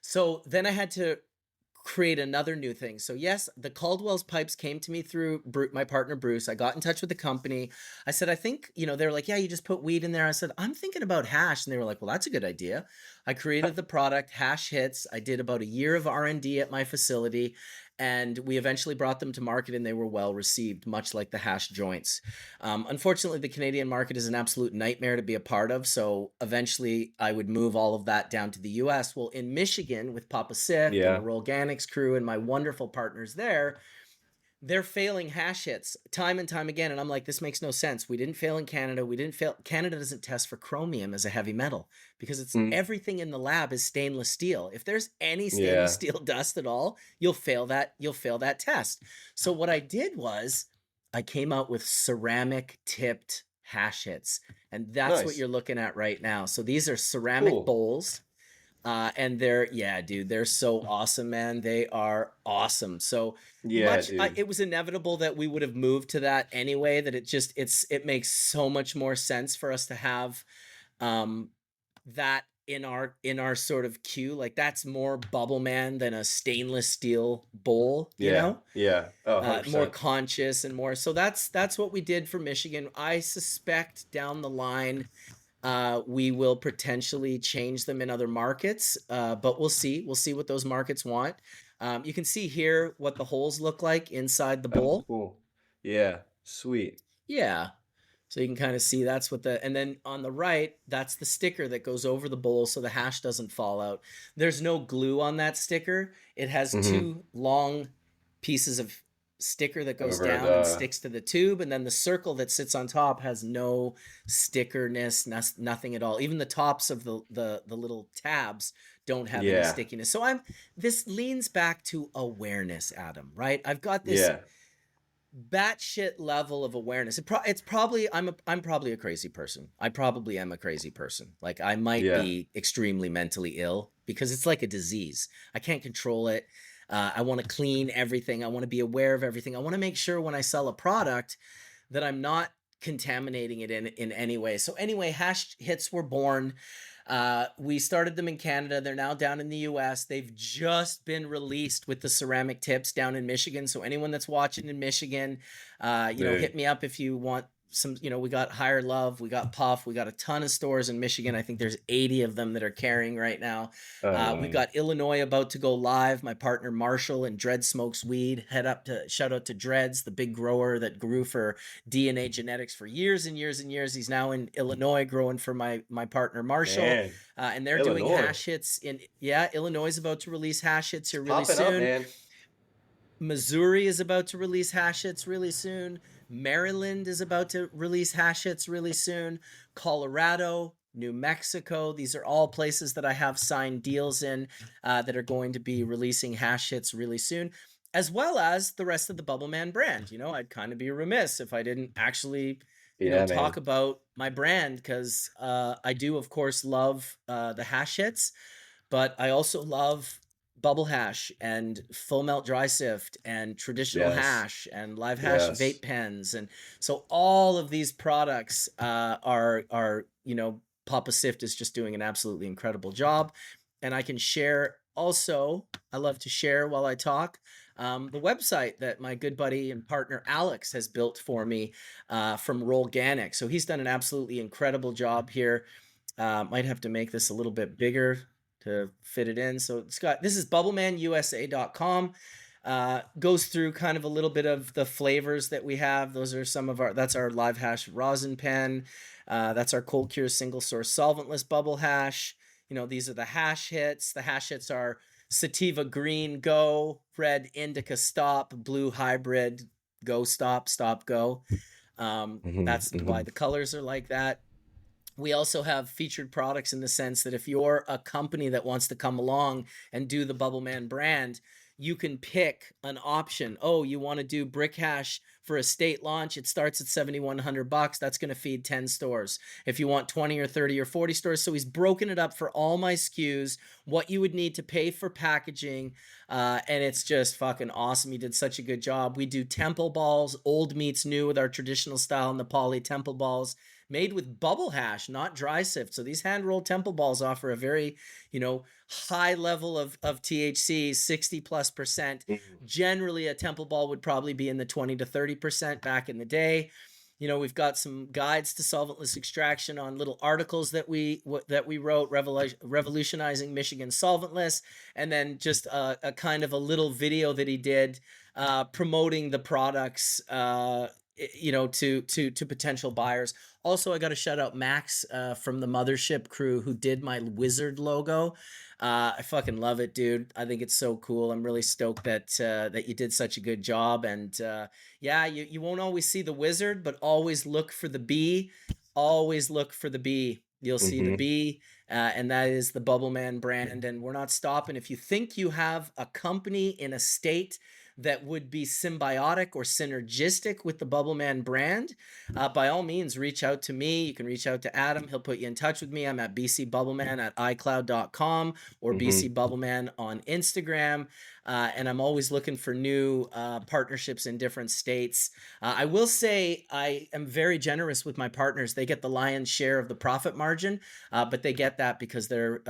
So then I had to create another new thing. So yes, the Caldwell's pipes came to me through my partner Bruce. I got in touch with the company. I said, I think, they were like, yeah, you just put weed in there. I said, I'm thinking about hash. And they were like, well, that's a good idea. I created the product, Hash Hits. I did about a year of R&D at my facility, and we eventually brought them to market, and they were well received, much like the hash joints. Unfortunately, the Canadian market is an absolute nightmare to be a part of, so eventually I would move all of that down to the US. Well, in Michigan, with Papa Sift and the Yeah. Rolganics crew and my wonderful partners there, they're failing hash hits time and time again. And I'm like, this makes no sense. We didn't fail in Canada. We didn't fail. Canada doesn't test for chromium as a heavy metal because it's Mm. everything in the lab is stainless steel. If there's any stainless Yeah. steel dust at all, you'll fail that test. So what I did was I came out with ceramic tipped hash hits. And that's what Nice. you're looking at right now. So these are ceramic Cool. bowls. And yeah, dude, they're so awesome, man. They are awesome. So Yeah, dude. it was inevitable that we would have moved to that anyway, that it makes so much more sense for us to have, um, that in our sort of queue. Like that's more Bubbleman than a stainless steel bowl, Yeah. Yeah. Oh, more 100%. conscious and more. So that's what we did for Michigan. I suspect down the line, we will potentially change them in other markets, but we'll see. We'll see what those markets want. You can see here what the holes look like inside the Oh, bowl. cool. Yeah. Sweet. Yeah. So you can kind of see that's what and then on the right, that's the sticker that goes over the bowl so the hash doesn't fall out. There's no glue on that sticker. It has Mm-hmm. 2 long pieces of sticker that goes Over down and the sticks to the tube, and then the circle that sits on top has no stickerness, nothing at all. Even the tops of the little tabs don't have any Yeah. stickiness. So this leans back to awareness, Adam, right? I've got this Yeah. batshit level of awareness. It's probably I'm probably a crazy person. I probably am a crazy person. Like I might Yeah. be extremely mentally ill because it's like a disease. I can't control it. I want to clean everything. I want to be aware of everything. I want to make sure when I sell a product that I'm not contaminating it in any way. So anyway, Hash Hits were born. We started them in Canada. They're now down in the US. They've just been released with the ceramic tips down in Michigan. So anyone that's watching in Michigan, Dude. hit me up if you want some, we got Higher Love, we got Puff, we got a ton of stores in Michigan. I think there's 80 of them that are carrying right now. Oh, We've wow. got Illinois about to go live. My partner Marshall and Dread Smokes Weed. Shout out to Dreads, the big grower that grew for DNA Genetics for years and years and years. He's now in Illinois growing for my partner Marshall. Man. And they're doing Illinois. hash hits Illinois is about to release hash hits here really Popping up, soon. man. Missouri is about to release hash hits really soon. Maryland is about to release hash hits really soon. Colorado, New Mexico, these are all places that I have signed deals in, that are going to be releasing hash hits really soon, as well as the rest of the Bubbleman brand. I'd kind of be remiss if I didn't actually, Yeah, talk man. about my brand, because I do, of course, love the hash hits, but I also love bubble hash and full melt dry sift and traditional Yes. hash and live hash Yes. vape pens. And so all of these products are, Papa Sift is just doing an absolutely incredible job. And I can share also, I love to share while I talk, the website that my good buddy and partner Alex has built for me from Rollganic. So he's done an absolutely incredible job here. Might have to make this a little bit bigger to fit it in. So this is bubblemanusa.com. Goes through kind of a little bit of the flavors that we have. Those are that's our live hash rosin pen. That's our cold cure single source solventless bubble hash. These are the hash hits. The hash hits are sativa green go, red indica stop, blue hybrid go stop, stop go. Hmm. That's why Hmm. the colors are like that. We also have featured products in the sense that if you're a company that wants to come along and do the Bubbleman brand, you can pick an option. Oh, you want to do brick hash for a state launch? It starts at $7,100. That's going to feed 10 stores. If you want 20 or 30 or 40 stores. So he's broken it up for all my SKUs, what you would need to pay for packaging. And it's just fucking awesome. He did such a good job. We do temple balls, old meets new with our traditional style Nepali temple balls made with bubble hash, not dry sift. So these hand rolled temple balls offer a very, high level of THC, 60+%. Generally, a temple ball would probably be in the 20 to 30% back in the day. We've got some guides to solventless extraction on little articles that we wrote, revolutionizing Michigan solventless, and then just a kind of a little video that he did promoting the products, to potential buyers. Also, I got to shout out Max from the Mothership crew who did my wizard logo. I fucking love it, dude. I think it's so cool. I'm really stoked that you did such a good job. And yeah, you won't always see the wizard, but always look for the bee. Always look for the bee. You'll see the Hmm. bee, and that is the Bubbleman brand. And we're not stopping. If you think you have a company in a state that would be symbiotic or synergistic with the Bubbleman brand, by all means, reach out to me. You can reach out to Adam. He'll put you in touch with me. I'm at BC Bubbleman at iCloud.com or BC Hmm. Bubbleman on Instagram. And I'm always looking for new partnerships in different states. I will say I am very generous with my partners. They get the lion's share of the profit margin, but they get that because they're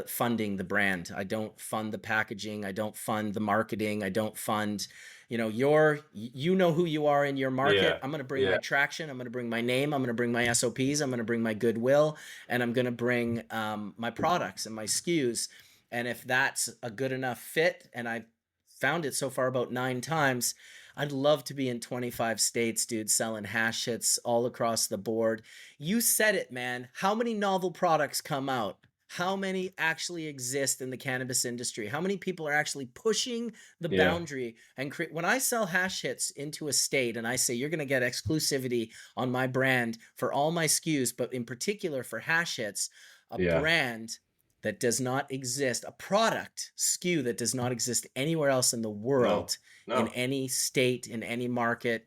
funding the brand. I don't fund the packaging. I don't fund the marketing. I don't fund, you know who you are in your market. Yeah. I'm going to bring Yeah. my traction. I'm going to bring my name. I'm going to bring my SOPs. I'm going to bring my goodwill, and I'm going to bring my products and my SKUs. And if that's a good enough fit, and I found it so far about 9 times, I'd love to be in 25 states, dude, selling hash hits all across the board. You said it, man. How many novel products come out? How many actually exist in the cannabis industry? How many people are actually pushing the Yeah. boundary and create? When I sell hash hits into a state and I say you're going to get exclusivity on my brand for all my SKUs, but in particular for hash hits, a Yeah. brand that does not exist, a product SKU that does not exist anywhere else in the No. world, in No. any state, in any market.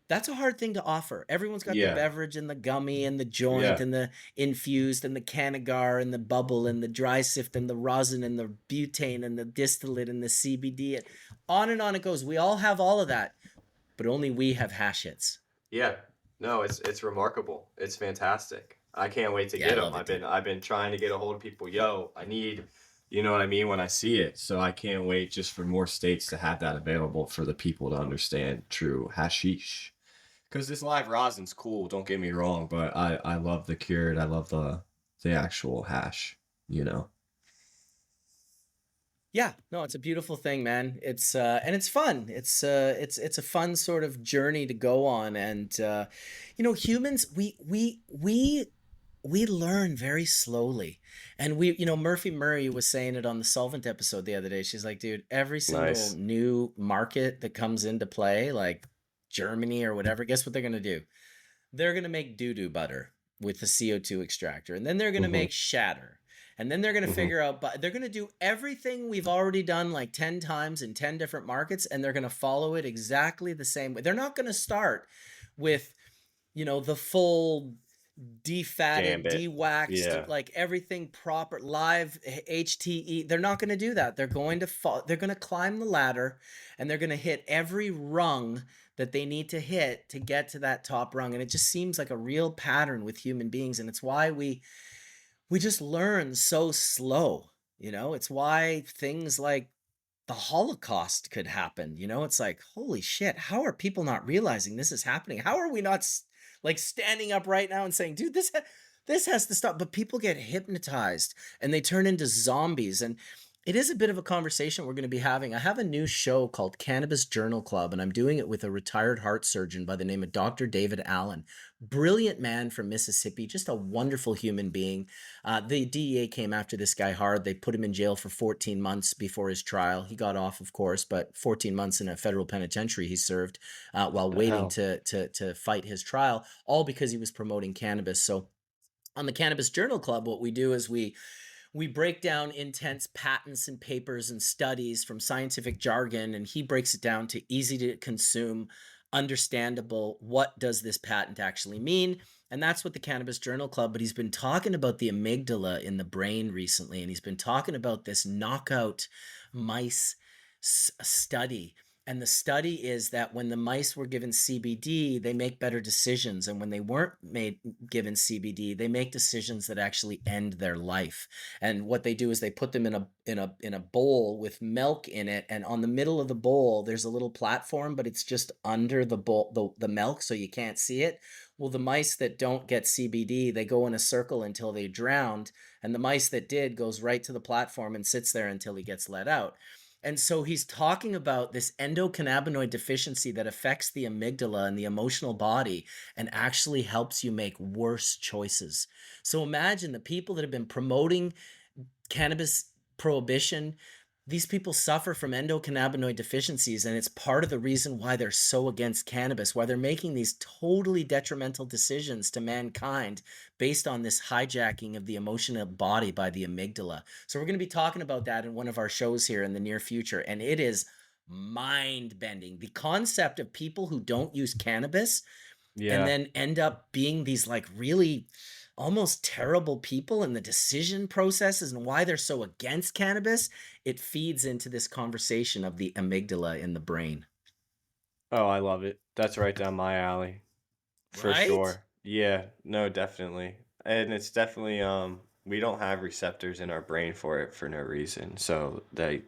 That's a hard thing to offer. Everyone's got the Yeah. beverage and the gummy and the joint Yeah. and the infused and the Canagar and the bubble and the dry sift and the rosin and the butane and the distillate and the CBD. And on it goes. We all have all of that, but only we have hash hits. Yeah. No, it's remarkable. It's fantastic. I can't wait to Yeah, I get them. love it, dude. I've been trying to get a hold of people. Yo, I need, you know what I mean, when I see it. So I can't wait just for more states to have that available for the people to understand true hashish. Because this live rosin's cool, don't get me wrong, but I love the cured. I love the actual hash, you know. Yeah, no, it's a beautiful thing, man. It's and it's fun. It's a fun sort of journey to go on, and humans, we learn very slowly, and Murphy Murray was saying it on the solvent episode the other day. She's like, dude, every single Nice. new market that comes into play, like Germany or whatever, guess what they're gonna do? They're going to make doo-doo butter with the CO2 extractor. And then they're going to Mm-hmm. make shatter. And then they're going to Mm-hmm. figure out, but they're going to do everything we've already done like 10 times in 10 different markets. And they're going to follow it exactly the same way. They're not going to start with, the full defatted, Gambit. de-waxed, Yeah. like everything proper, live HTE. They're not going to do that. They're going to fall. They're going to climb the ladder, and they're going to hit every rung that they need to hit to get to that top rung. And it just seems like a real pattern with human beings, and it's why we just learn so slow. It's why things like the Holocaust could happen. It's like, holy shit, how are people not realizing this is happening? How are we not like standing up right now and saying, dude, this has to stop? But people get hypnotized and they turn into zombies. And it is a bit of a conversation we're going to be having. I have a new show called Cannabis Journal Club, and I'm doing it with a retired heart surgeon by the name of Dr. David Allen. Brilliant man from Mississippi, just a wonderful human being. The DEA came after this guy hard. They put him in jail for 14 months before his trial. He got off, of course, but 14 months in a federal penitentiary he served while The waiting hell. to fight his trial, all because he was promoting cannabis. So on the Cannabis Journal Club, what we do is we break down intense patents and papers and studies from scientific jargon, and he breaks it down to easy to consume, understandable. What does this patent actually mean? And that's what the Cannabis Journal Club, but he's been talking about the amygdala in the brain recently, and he's been talking about this knockout mice study. And the study is that when the mice were given CBD, they make better decisions. And when they weren't given CBD, they make decisions that actually end their life. And what they do is they put them in a bowl with milk in it, and on the middle of the bowl there's a little platform, but it's just under the bowl, the milk, so you can't see it. Well, the mice that don't get CBD, they go in a circle until they drowned, and the mice that did goes right to the platform and sits there until he gets let out. And so he's talking about this endocannabinoid deficiency that affects the amygdala and the emotional body and actually helps you make worse choices. So imagine the people that have been promoting cannabis prohibition, these people suffer from endocannabinoid deficiencies, and it's part of the reason why they're so against cannabis, why they're making these totally detrimental decisions to mankind based on this hijacking of the emotional body by the amygdala. So we're going to be talking about that in one of our shows here in the near future, and it is mind bending. The concept of people who don't use cannabis and Yeah. then end up being these like really almost terrible people in the decision processes and why they're so against cannabis, it feeds into this conversation of the amygdala in the brain. Oh, I love it. That's right down my alley. For Right? sure. Yeah, no, definitely. And it's definitely we don't have receptors in our brain for it for no reason. So they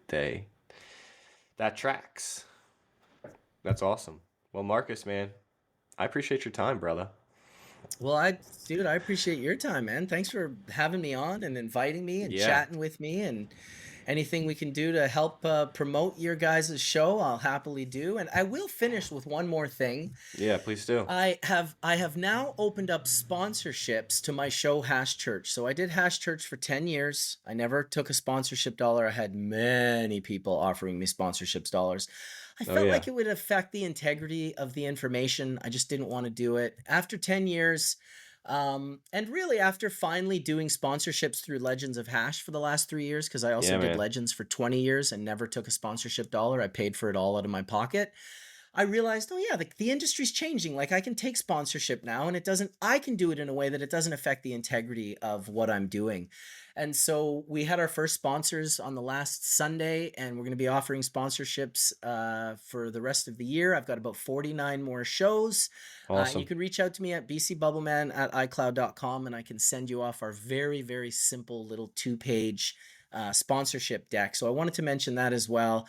that tracks. That's awesome. Well, Marcus, man, I appreciate your time, brother. Well, dude, I appreciate your time, man. Thanks for having me on and inviting me and Yeah. chatting with me, and anything we can do to help promote your guys' show, I'll happily do. And I will finish with one more thing. Yeah, please do. I have now opened up sponsorships to my show Hash Church. So I did Hash Church for 10 years. I never took a sponsorship dollar. I had many people offering me sponsorships dollars. I Oh felt yeah. like it would affect the integrity of the information. I just didn't want to do it. After 10 years, and really after finally doing sponsorships through Legends of Hash for the last 3 years, because I also Yeah, did man. Legends for 20 years and never took a sponsorship dollar. I paid for it all out of my pocket. I realized, oh yeah, the industry's changing. Like I can take sponsorship now, and I can do it in a way that it doesn't affect the integrity of what I'm doing. And so we had our first sponsors on the last Sunday, and we're going to be offering sponsorships for the rest of the year. I've got about 49 more shows. And you Awesome. can reach out to me at bcbubbleman at icloud.com, and I can send you off our very, very simple little 2-page sponsorship deck. So I wanted to mention that as well.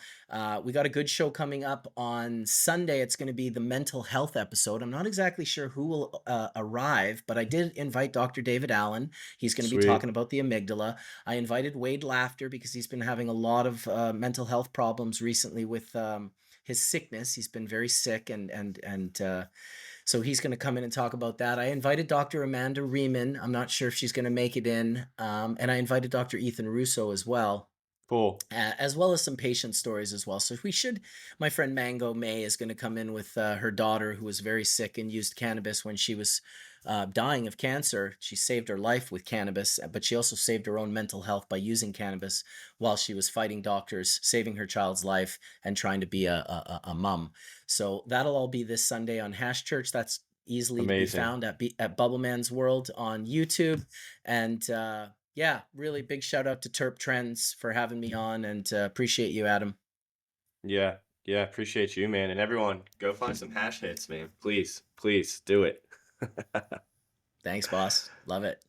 We got a good show coming up on Sunday. It's going to be the mental health episode. I'm not exactly sure who will arrive, but I did invite Dr. David Allen. He's going to be Sweet. talking about the amygdala. I invited Wade Laughter because he's been having a lot of mental health problems recently with his sickness. He's been very sick, and so he's going to come in and talk about that. I invited Dr. Amanda Riemann. I'm not sure if she's going to make it in. And I invited Dr. Ethan Russo as well, Cool. as well as some patient stories as well. So my friend Mango May is going to come in with her daughter who was very sick and used cannabis when she was dying of cancer. She saved her life with cannabis, but she also saved her own mental health by using cannabis while she was fighting doctors, saving her child's life, and trying to be a mom. So that'll all be this Sunday on Hash Church. That's easily to be Amazing. found at Bubbleman's World on YouTube. And yeah, really big shout out to Terp Trends for having me on, and appreciate you, Adam. Yeah. Yeah. Appreciate you, man. And everyone, go find some hash hits, man. Please, please do it. Thanks, boss. Love it.